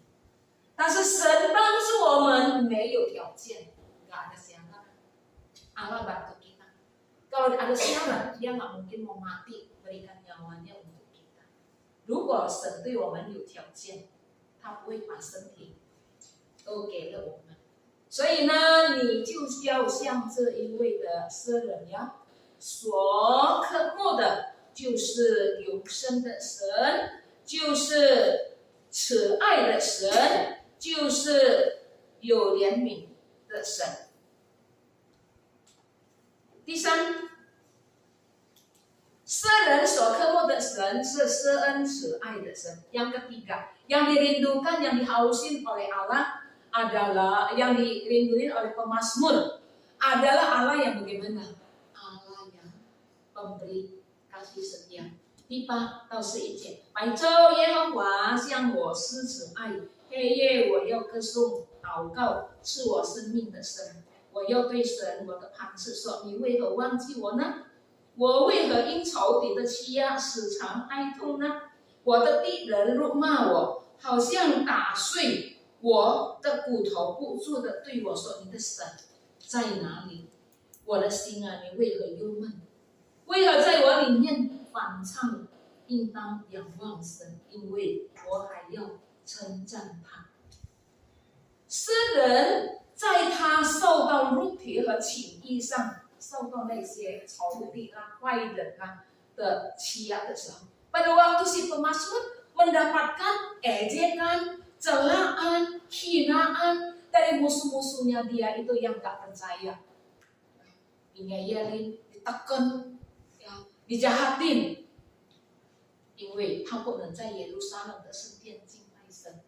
Speaker 2: 但是神帮助我们没有条件, nggak ada syarat. Allah bantu kita. Kalau ada syarat, dia nggak mungkin mau mati berikan nyawanya untuk kita. 如果神对我们有条件，他不会把身体都给了我们。所以呢，你就要像这一位的诗人呀，所渴慕的就是永生的神，就是慈爱的神，就是有怜悯的神。第三，诗人所渴慕的神是施恩慈爱的神。Yang ketiga, yang dirindukan, yang dihausin oleh Allah adalah yang dirinduin oleh pemazmur adalah Allah yang bagaimana? Allah yang pemberi kasih setia. 第8到11节，白昼耶和华向我施慈爱，黑夜我要歌颂祷告，是我生命的神。我又对神我的磐石说：你为何忘记我呢？我为何因仇敌的欺压时常哀痛呢？我的敌人辱骂我，好像打碎我的骨头，不住的对我说：“你的神在哪里？我的心啊，你为何忧闷？为何在我里面反唱？应当仰望神，因为我还要称赞他。”诗人在他受到肉体和情欲上，受到那些仇敌啊、坏人啊的欺压的时候，pada waktu si pemazmur mendapatkan ejekan, celaan, hinaan dari musuh-musuhnya dia itu yang tak percaya, ngeyelin, ditekan, ya, dijahatin, 因为他不能在耶路撒冷的圣殿敬拜神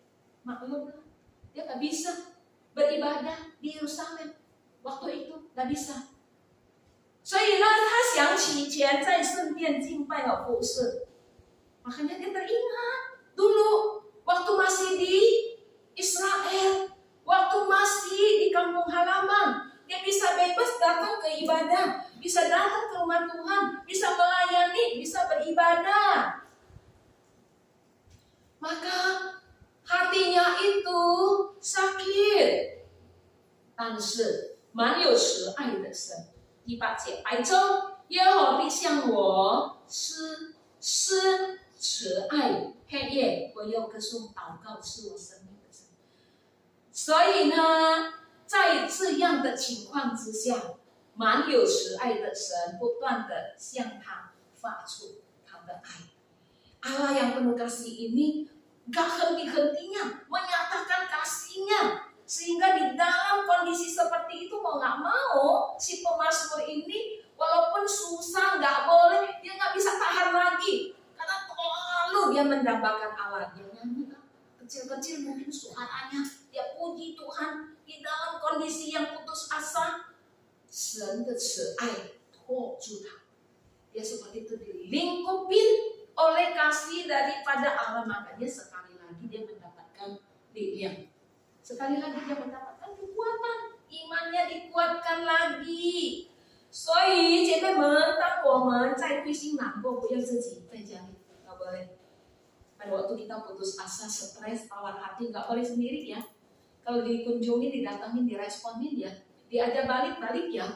Speaker 2: ，maklumlah dia nggak bisa beribadah di Yerusalem waktu itu nggak bisa， 所以呢，他想起以前在圣殿敬拜和服侍。Makanya dia teringat dulu waktu masih di Israel, waktu masih di kampung halaman, dia bisa bebas datang ke ibadah, bisa datang ke rumah Tuhan, bisa melayani, bisa beribadah. Maka hatinya itu sakit. 但是蛮有慈爱的神，第8节，白昼耶和华必向我施慈爱，黑夜我用歌颂祷告是我生命的神。所以呢，在这样的情况之下，蛮有慈爱的神不断的向他发出他的爱。Allah yang penuh kasih ini gak henti-hentinya menyatakan kasihnya, sehingga di dalam kondisi seperti itu mau gak mau si pemazmur ini walaupun susah gak boleh, dia gak bisa tahan lagi. Karena terlalu dia mendambakan Allah. Dia nyanyi kecil-kecil mungkin suaranya, dia puji Tuhan di dalam kondisi yang putus asa. 神的慈爱托住他， dia seperti itu dilingkupin oleh kasih daripada Allah. Makanya sekali lagi dia mendapatkan liang, sekali lagi dia mendapatkan kekuatan, imannya dikuatkan lagi. 所以姐妹们，当我们在灰心难过，不要自己在家里，nggak boleh. Pada waktu kita putus asa, stres, tawar hati, nggak boleh sendiri ya. Kalau dikunjungi, didatangin, diresponin ya, diajak balik ya.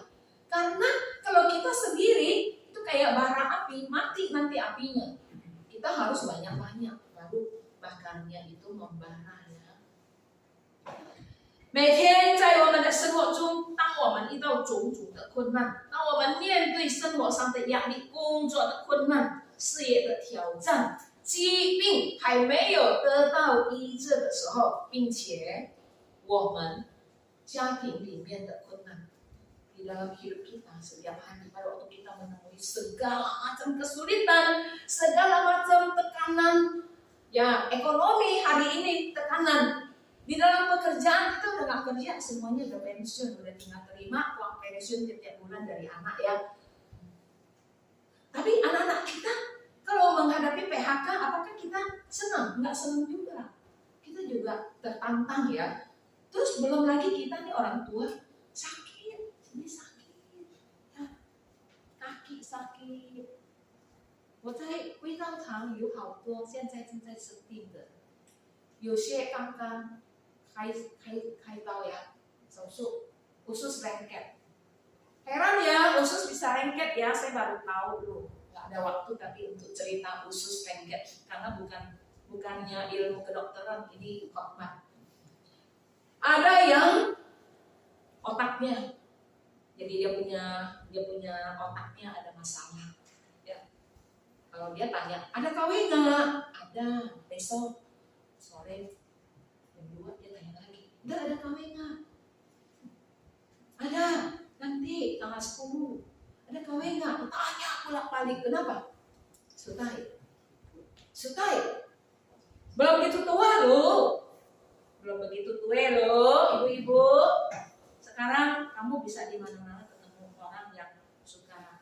Speaker 2: Karena kalau kita sendiri itu kayak bara api, mati nanti apinya. Kita harus banyak-banyak, baru bakarnya itu membara ya. 每天在我们的生活中，当我们遇到种种的困难，当我们面对生活上的压力、工作的困难、事业的挑战、疾病还没有得到医治的时候，并且我们家庭里面的困难， di dalam hidup kita setiap hari pada waktu kita menemui segala macam kesulitan, segala macam tekanan, ya ekonomi hari ini tekanan. Di dalam pekerjaan kita udah gak kerja, semuanya udah pensiun, udah tinggal terima uang pensiun tiap bulan dari anak ya. Tapi anak-anak kita kalau menghadapi PHK, apakah kita senang? Nggak senang juga. Kita juga tertantang ya. Terus belum lagi kita nih orang tua sakit, ini sakit, ya. Kaki sakit. 我在归道堂有好多现在正在生病的，有些刚刚开刀ya, 手术usus lengket. Heran ya, usus bisa lengket ya, saya baru tahu loh. Gak ada waktu tapi untuk cerita usus lengket karena bukannya ilmu kedokteran, ini khotbah. Ada yang otaknya, jadi dia punya otaknya ada masalah. Ya. Kalau dia tanya, ada KW nggak? Ada, besok sore jam 2 dia tanya lagi, ada KW nggak? Ada, nanti tanggal 10. Ada KW nggak? Tanya bolak-balik, kenapa? Sutai. Belum begitu tua loh. Belum begitu tua loh, ibu-ibu. Sekarang kamu bisa di mana-mana ketemu orang yang suka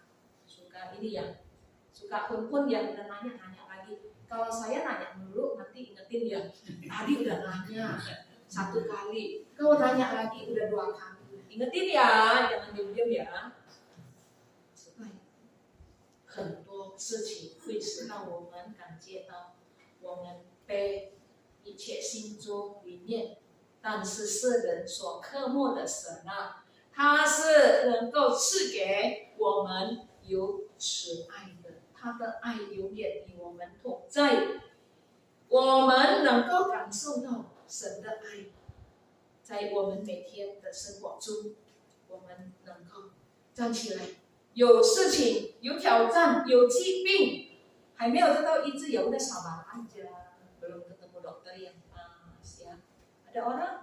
Speaker 2: ini ya, suka pun yang udah nanya lagi. Kalau saya nanya dulu nanti ingetin ya. Tadi udah nanya 1 kali, kalau nanya lagi udah 2 kali. Ingetin ya, jangan diam-diam ya. 很多事情会使到我们感觉到我们被一切心中里面，但是是人所渴慕的神啊，他是能够赐给我们有慈爱的，他的爱永远与我们同在，我们能够感受到神的爱，在我们每天的生活中，我们能够站起来，有事情、有挑战、有疾病，还没有得到医治ya udah sabar aja, belum ketemu dokter yang pas ya. Ada orang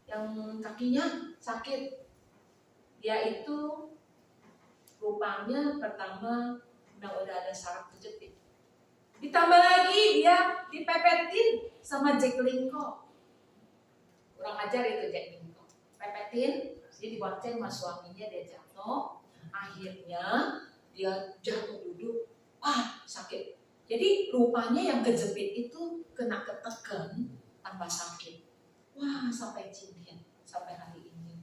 Speaker 2: yang kakinya sakit, dia itu rupanya pertama udah ada saraf kejepit, ditambah lagi dia dipepetin sama Jack Linko, kurang ajar itu Jack Linko, pepetin, dia dibonceng sama suaminya, dia jatuh, akhirnya dia jatuh duduk, wah sakit. Jadi rupanya yang kejepit itu kena ketekan tambah sakit. Wah sampai cinghian, sampai hari ini.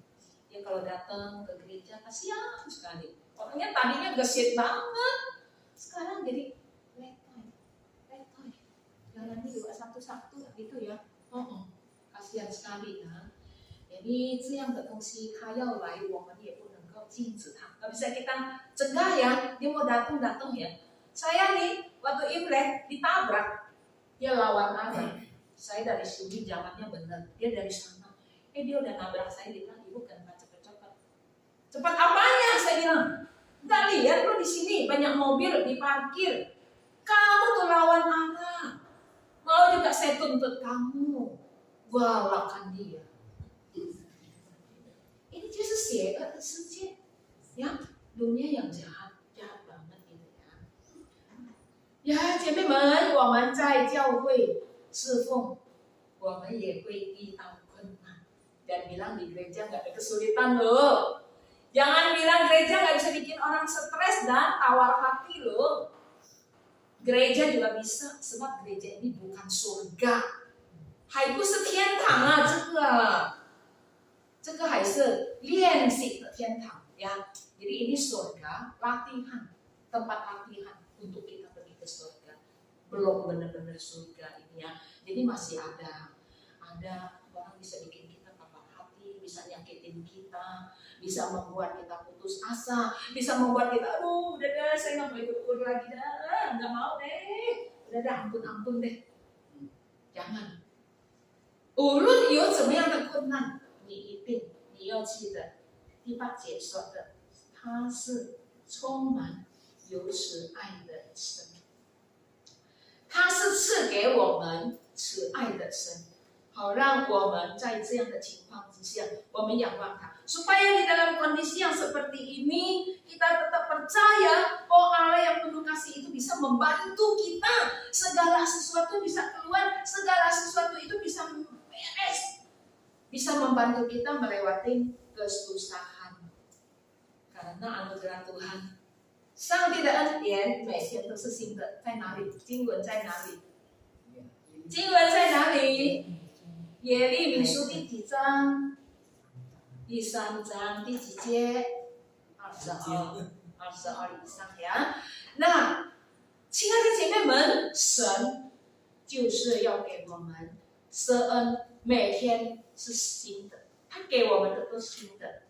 Speaker 2: Ya kalau datang ke gereja kasihan sekali. Orangnya tadinya gesit banget, sekarang jadi letoy. Jalannya juga satu-satu gitu ya. Kasihan sekali ya. Jadi 这样的东西它要来，我们也不能够禁止它。Gak bisa kita cegah ya, dia mau datang ya. Saya nih waktu Imlek ditabrak, dia lawan arah. Saya dari sini jalannya benar, dia dari sana. Dia udah nabrak saya, dia bilang ibu kenapa cepet-cepet. Cepat apanya? Saya bilang, nggak lihat lo di sini banyak mobil diparkir. Kamu tuh lawan arah. Mau juga saya tuntut kamu. Galakan dia. Ini Jesus ya, ya dunia yang jahat banget gitu ya. Ya, 姐妹们，我们在教会侍奉，我们也会遇到困难。Dan bilang di gereja nggak ada kesulitan loh. Jangan bilang gereja nggak bisa bikin orang stres dan tawar hati loh. Gereja juga bisa, sebab gereja ini bukan surga. 还不是天堂啊，这个还是练习的天堂ya. Jadi ini surga, latihan, tempat latihan untuk kita pergi ke surga. Belum benar-benar surga ini ya. Jadi masih ada orang bisa bikin kita patah hati, bisa nyakitin kita, bisa membuat kita putus asa, bisa membuat kita, aduh udah dah saya nggak mau ikut lagi dah, nggak mau deh, udah dah ampun deh. Jangan. 无论有怎么样的困难，你要记得，第八节说的，他是充满有慈爱的神，他是赐给我们慈爱的神，好让我们在这样的情况之下，我们仰望他，supaya di dalam kondisi yang seperti ini kita tetap percaya bahwa Allah yang penuh kasih itu bisa membantu kita, segala sesuatu bisa keluar, segala sesuatu itu bisa beres, bisa membantu kita melewati kesusahan. Karena anugerah Tuhan，上帝的恩典每天都是新的。在哪里？经文在哪里？经文在哪里？耶利米书第几章？第3章第几节？22以上呀。那亲爱的姐妹们，神就是要给我们施恩，每天是新的，他给我们的都是新的，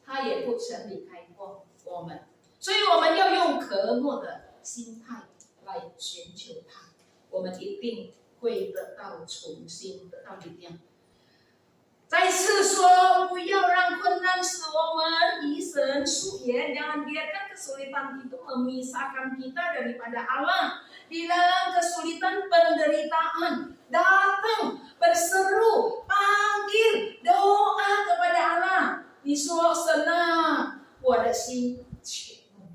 Speaker 2: 他也不曾离开过我们，所以我们要用渴慕的心态来寻求他，我们一定会得到重新得到力量。再次说，不要让困难使我们离神疏远， jangan biarkan kesulitan itu memisahkan kita daripada Allah. Di dalam kesulitan penderitaan, datang berseru, panggil, doa kepada Allah. 你说神啊，我的心切慕。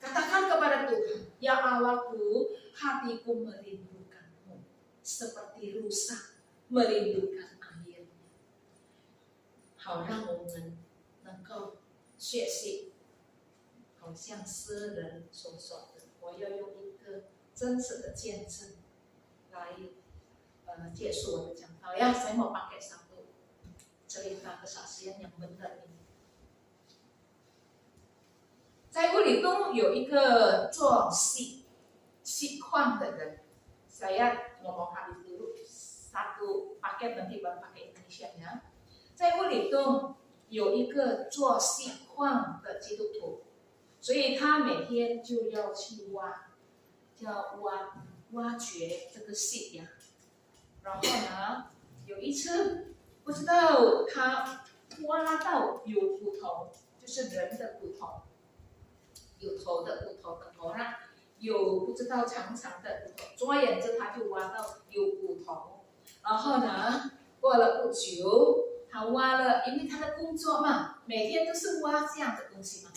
Speaker 2: Katakan kepada Tuhan, ya Allahku, hatiku merindukanmu seperti rusa merindukan air. 好让我们能够学习，好像诗人所说的，我要用一个真实的见证来结束我的讲道ya. Saya mau pakai satu cerita kesaksian yang benar ini. 在屋里中有一个做锡矿的人， Saya ngomong habis dulu satu paket nanti baru pakai Indonesia ya。在屋里中有一个做锡矿的基督徒，所以他每天就要去挖掘这个锡呀。然后呢，有一次不知道他挖到有骨头，就是人的骨头，有头的骨头的头啦，有不知道长长的骨头，左眼着他就挖到有骨头。然后呢，过了不久，他挖了，因为他的工作嘛，每天都是挖这样的东西嘛。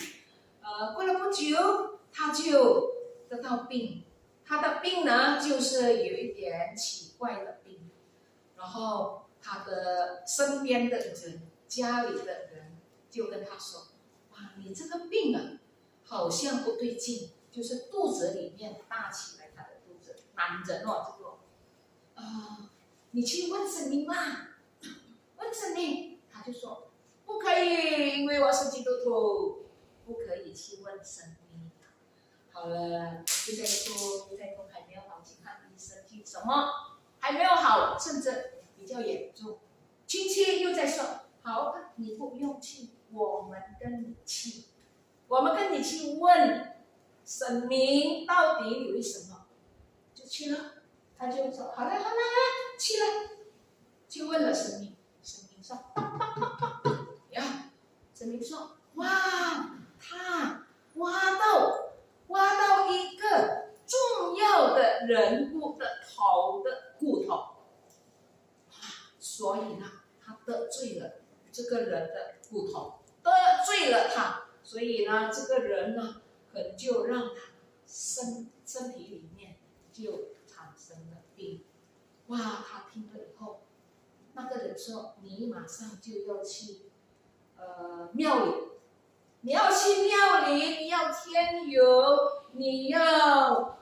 Speaker 2: 过了不久，他就得到病。他的病呢，就是有一点奇怪的病。然后他的身边的人，家里的人就跟他说：“哇，你这个病啊，好像不对劲，就是肚子里面大起来，他的肚子，男人哦，这个你去问神明啦，问神明。”他就说：“不可以，因为我是基督徒，不可以去问神明。”好了，就在说还没有好，去看医生，去什么还没有好，甚至比较严重。亲戚又在说：“好，你不用去，我们跟你去，我们跟你去问神明到底为什么。”就去了，他就说：“好了，去了。”去问了神明，神明说：“呀，神明说，哇，他挖到一个重要的人物的头的骨头，所以呢，他得罪了这个人的骨头，得罪了他，所以呢，这个人呢，可能就让他身体里面就产生了病。哇，他听了以后。”那个人说：“你马上就要去庙里，你要去庙里，你要添油，你要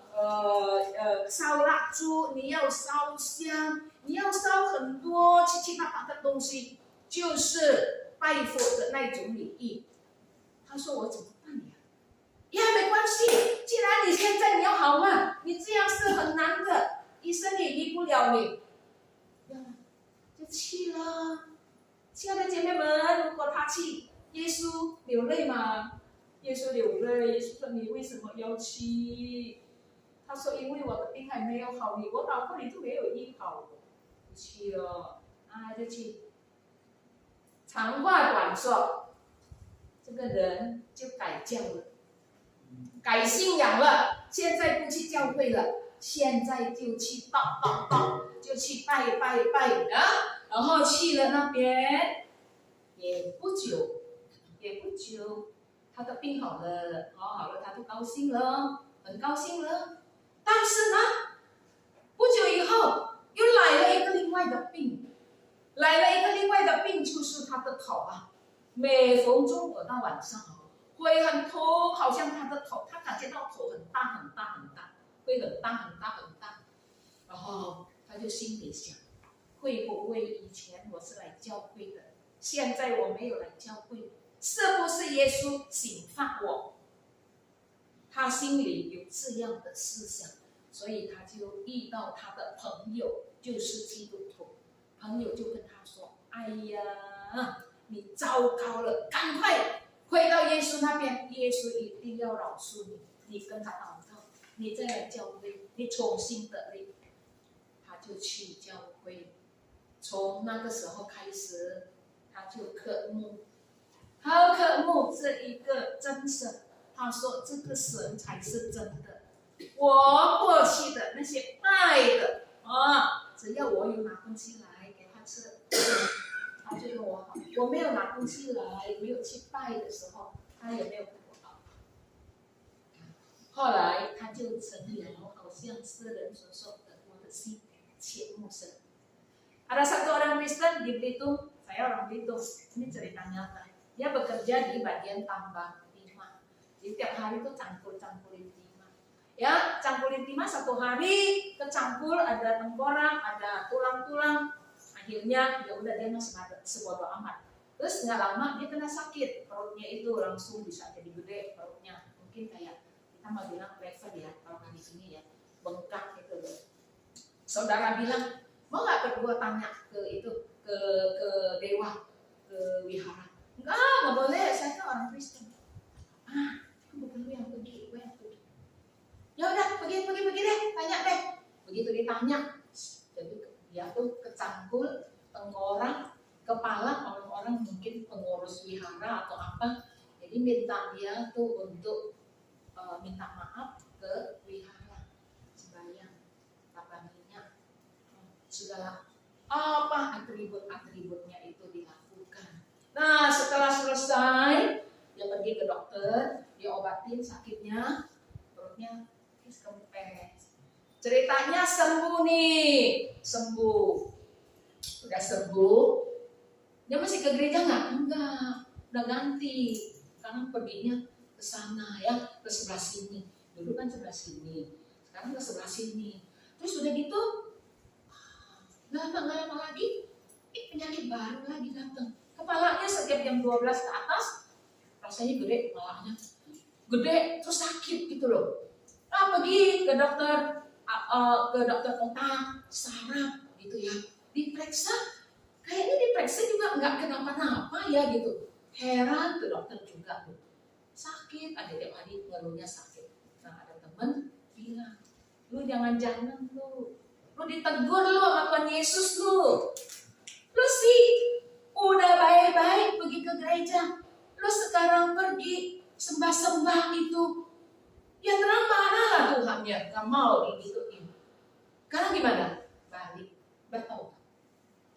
Speaker 2: 烧蜡烛，你要烧香，你要烧很多七七八八的东西，就是拜佛的那种礼仪。”他说：“我怎么办呀？”呀，没关系，既然你现在你要好嘛，你这样是很难的，医生也医不了你。就去了，亲爱的姐妹们，如果他去，耶稣流泪吗？耶稣流泪，耶稣说：“你为什么要去？”他说：“因为我的病还没有好，我祷告你就没有医好。”就去了，就去。长话短说，这个人就改教了，改信仰了，现在不去教会了，现在就去祷，就去拜啊。然后去了那边，也不久，他的病好了，好了，他就高兴了，很高兴了。但是呢，不久以后又来了一个另外的病，就是他的头啊，每逢中午到晚上会很痛，好像他的头，他感觉到头很大，会很大。然后他就心里想。会不会以前我是来教会的，现在我没有来教会，是不是耶稣刑罚我？他心里有这样的思想，所以他就遇到他的朋友，就是基督徒。朋友就跟他说：“哎呀，你糟糕了，赶快回到耶稣那边，耶稣一定要饶恕你，你跟他祷告，你再来教会，你重新得力。”他就去教会。从那个时候开始，他就好渴慕这一个真神。他说：“这个神才是真的。我过去的那些拜的只要我有拿东西来给他吃，他就跟我好。我没有拿东西来，没有去拜的时候，他也没有跟我好。”后来他就成了好像诗人所说的我的心切慕神。Ada satu orang Kristen di Belitung, saya orang Belitung, ini cerita nyata. Dia bekerja di bagian tambang timah. Jadi tiap hari itu campur-campurin timah. Ya, campurin timah satu hari, kecampur ada tengkorak, ada tulang-tulang. Akhirnya ya udah dia masih sebodo amat. Terus nggak lama dia kena sakit, perutnya itu langsung bisa jadi gede perutnya. Mungkin kayak kita mau bilang lever ya, kalau di sini ya, bengkak gitu loh. Saudara bilang, mau nggak berdua tanya ke dewa, ke wihara? Enggak boleh, saya kan orang Kristen. Bukan lu yang pergi, gue yang pergi. Ya udah, pergi deh, tanya deh. Begitu ditanya, jadi dia tuh kecangkul, tengkorak, kepala orang-orang mungkin pengurus wihara atau apa. Jadi minta dia tuh untuk minta maaf ke wihara, sembahyang, tambah minyak, segala apa atribut-atributnya itu dilakukan. Nah, setelah selesai, dia pergi ke dokter, dia obatin sakitnya, perutnya kempes. Ceritanya sembuh nih, sembuh. Udah sembuh, dia masih ke gereja nggak? Enggak, udah ganti. Sekarang perginya ke sana ya, ke sebelah sini. Dulu kan sebelah sini, sekarang ke sebelah sini. Terus udah gitu, nggak lama lagi, penyakit baru lagi datang. Kepalanya setiap jam 12 ke atas, rasanya gede kepalanya. Gede, terus sakit gitu loh. Pergi ke dokter otak, saraf gitu ya. Diperiksa, kayaknya diperiksa juga nggak kenapa-napa ya gitu. Heran ke dokter juga tuh. Sakit, ada tiap hari ngeluhnya sakit. Nah ada temen bilang, lu jangan-jangan lu ditegur lu sama Tuhan Yesus lu. Lu sih udah baik-baik pergi ke gereja. Lu sekarang pergi sembah-sembah itu. Ya terang marah lah Tuhannya, gak mau digituin. Karena gimana? Balik, bertobat.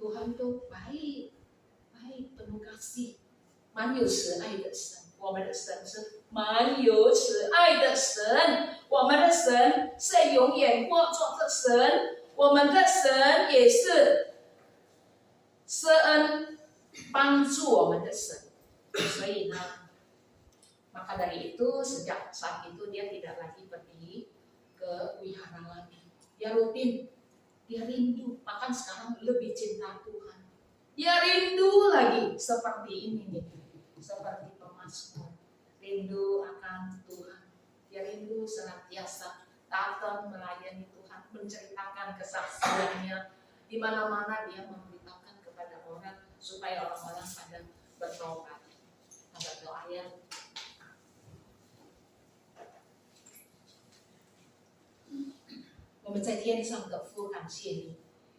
Speaker 2: Tuhan tuh baik, penuh kasih. 满有慈爱的神，我们的神是满有慈爱的神，我们的神是永远活着的神，我们的神也是施恩帮助我们的神。所以呢，maka dari itu sejak saat itu dia tidak lagi pergi ke wihara lagi. Dia rutin, dia rindu, bahkan sekarang lebih cinta Tuhan. Dia rindu lagi seperti ini nih, seperti pemazmur, rindu akan Tuhan. Dia rindu senantiasa datang melayani Tuhan, menceritakan kesaksiannya. Di mana-mana dia memberitakan kepada orang supaya orang-orang pada bertobat. Ada doa yang 我们在天上的父，感谢你，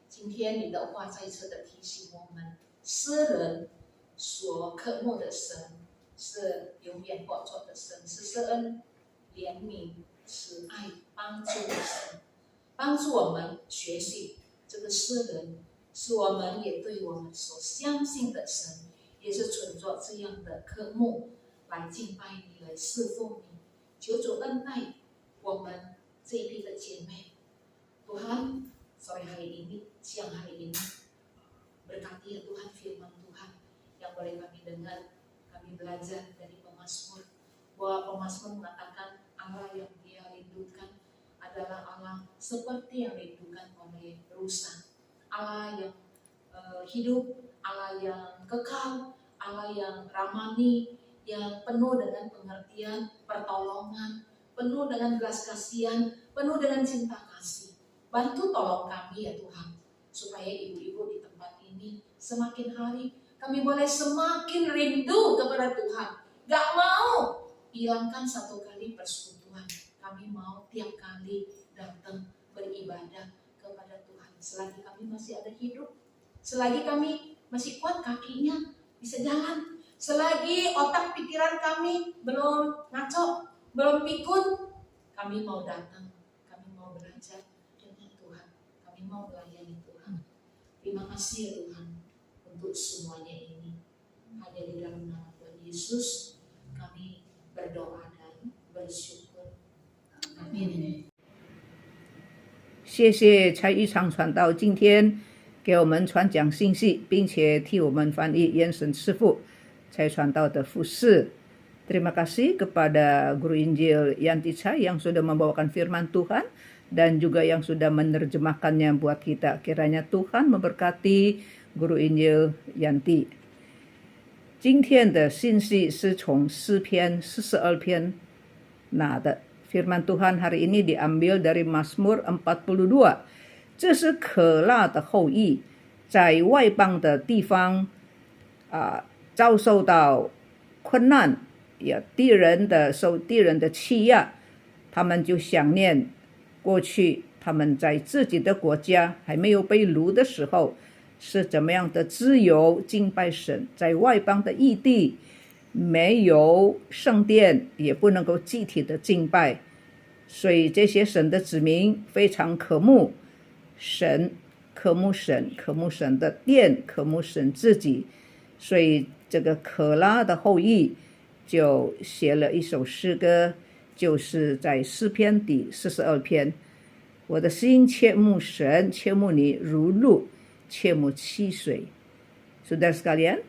Speaker 2: 今天你的话再次的提醒我们，诗人所渴慕的神是永远活着的神，是施恩、怜悯、慈爱、帮助的神，帮助我们学习这个诗人，使我们也对我们所相信的神，也是存着这样的科目来敬拜你，来侍奉你，求主恩待我们这一批的姐妹。 Tuhan, sore hari ini, siang hari ini, berkati ya Tuhan firman Tuhan yang boleh kami dengar, kami belajar dari pemazmur, bahwa pemazmur mengatakan Allah yang dia rindukan adalah Allah seperti yang dirindukan oleh Rusa, Allah yang hidup, Allah yang kekal, Allah yang ramani, yang penuh dengan pengertian, pertolongan, penuh dengan belas kasihan, penuh dengan cinta kasih. Bantu tolong kami ya Tuhan, supaya ibu-ibu di tempat ini semakin hari kami boleh semakin rindu kepada Tuhan. Gak mau hilangkan satu kali persekutuan. Kami mau tiap kali datang beribadah kepada Tuhan. Selagi kami masih ada hidup, selagi kami masih kuat kakinya, bisa jalan. Selagi otak pikiran kami belum ngaco, belum pikun, kami mau datang, kami mau belajar. Mau melayani Tuhan. Terima kasih ya Tuhan untuk semuanya ini. Hanya di dalam nama Tuhan Yesus kami berdoa dan bersyukur. Amin.
Speaker 1: 谢谢蔡玉昌传道今天给我们传讲信息，并且替我们翻译延伸师父蔡传道的服事。Terima kasih kepada Guru Injil Yanti Chai yang sudah membawakan firman Tuhan dan juga yang sudah menerjemahkannya buat kita. Kiranya Tuhan memberkati Guru Injil Yanti. 今天的信息是从诗篇42篇拿的. Firman Tuhan hari ini diambil dari Mazmur 42. 这是可拉的后裔，在外邦的地方遭受到困难，也受敌人的欺压，他们就想念过去他们在自己的国家还没有被掳的时候是怎么样的自由敬拜神，在外邦的异地没有圣殿，也不能够集体的敬拜，所以这些神的子民非常渴慕神，渴慕神的殿，渴慕神自己，所以这个可拉的后裔就写了一首诗歌，就是在诗篇第42篇，我的心切慕神，切慕你如鹿，切慕溪水。Saudara sekalian,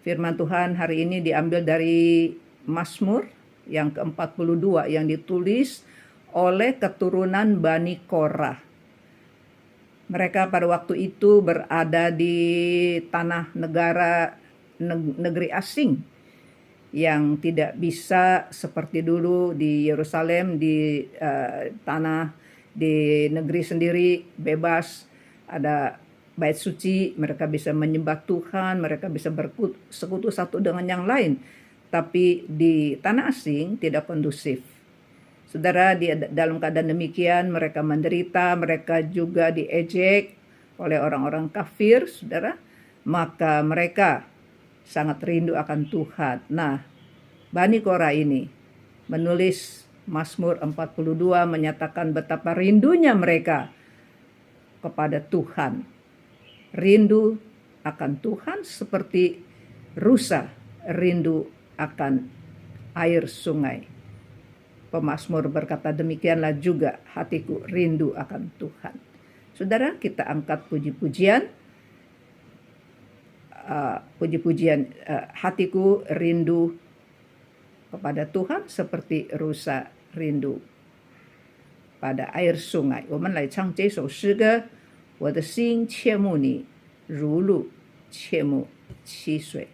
Speaker 1: firman Tuhan hari ini diambil dari Mazmur yang ke-42 yang ditulis oleh keturunan Bani Korah. Mereka pada waktu itu berada di tanah negeri asing yang tidak bisa seperti dulu di Yerusalem, di negeri sendiri bebas, ada bait suci, mereka bisa menyembah Tuhan, mereka bisa bersekutu satu dengan yang lain. Tapi di tanah asing tidak kondusif. Saudara, dalam keadaan demikian mereka menderita, mereka juga diejek oleh orang-orang kafir, saudara. Maka mereka sangat rindu akan Tuhan. Nah, Bani Korah ini menulis Mazmur 42 menyatakan betapa rindunya mereka kepada Tuhan. Rindu akan Tuhan seperti rusa rindu akan air sungai. Pemazmur berkata demikianlah juga hatiku rindu akan Tuhan. Saudara, kita angkat puji-pujian. Hatiku rindu kepada Tuhan seperti rusa rindu pada air sungai. 我们来唱这首诗歌，我的心切慕你，如鹿切慕溪水。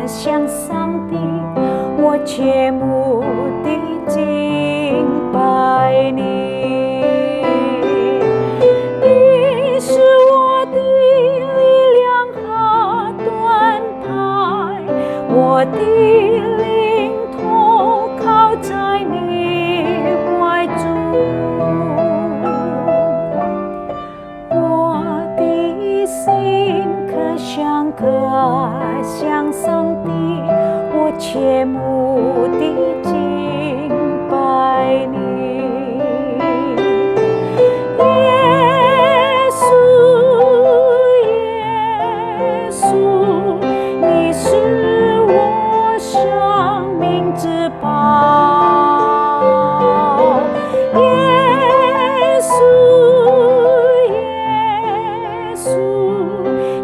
Speaker 4: 向上帝，我切慕地敬拜你。你是我的力量和盾牌，我的灵投靠在你怀中。我的心可想可爱，向上帝。我切慕地敬拜你，耶稣，耶稣，你是我生命之宝，耶稣，耶稣，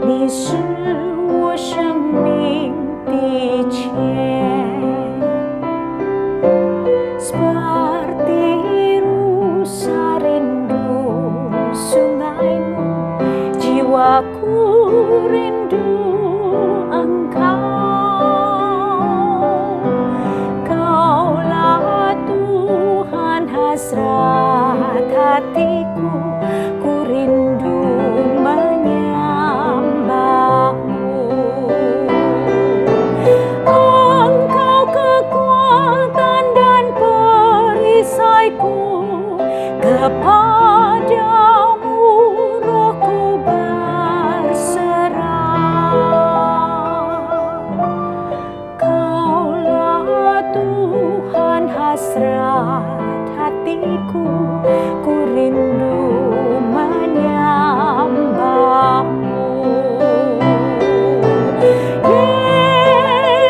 Speaker 4: 你是我生命的钱。Seperti rusa rindu sungaimu, jiwaku rindu Engkau. Kaulah Tuhan hasrat hatiku, ku rindu menyembahmu. Engkau kekuatan dan perisaiku, kepadamu rohku berserah. Kaulah Tuhan hasrat hatiku, ku rindu menyembahmu.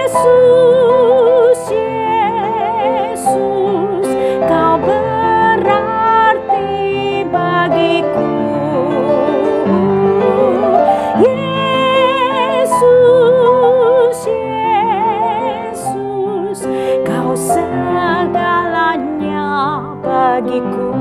Speaker 4: Yesus, Yesus, Kau berarti segalanya bagiku.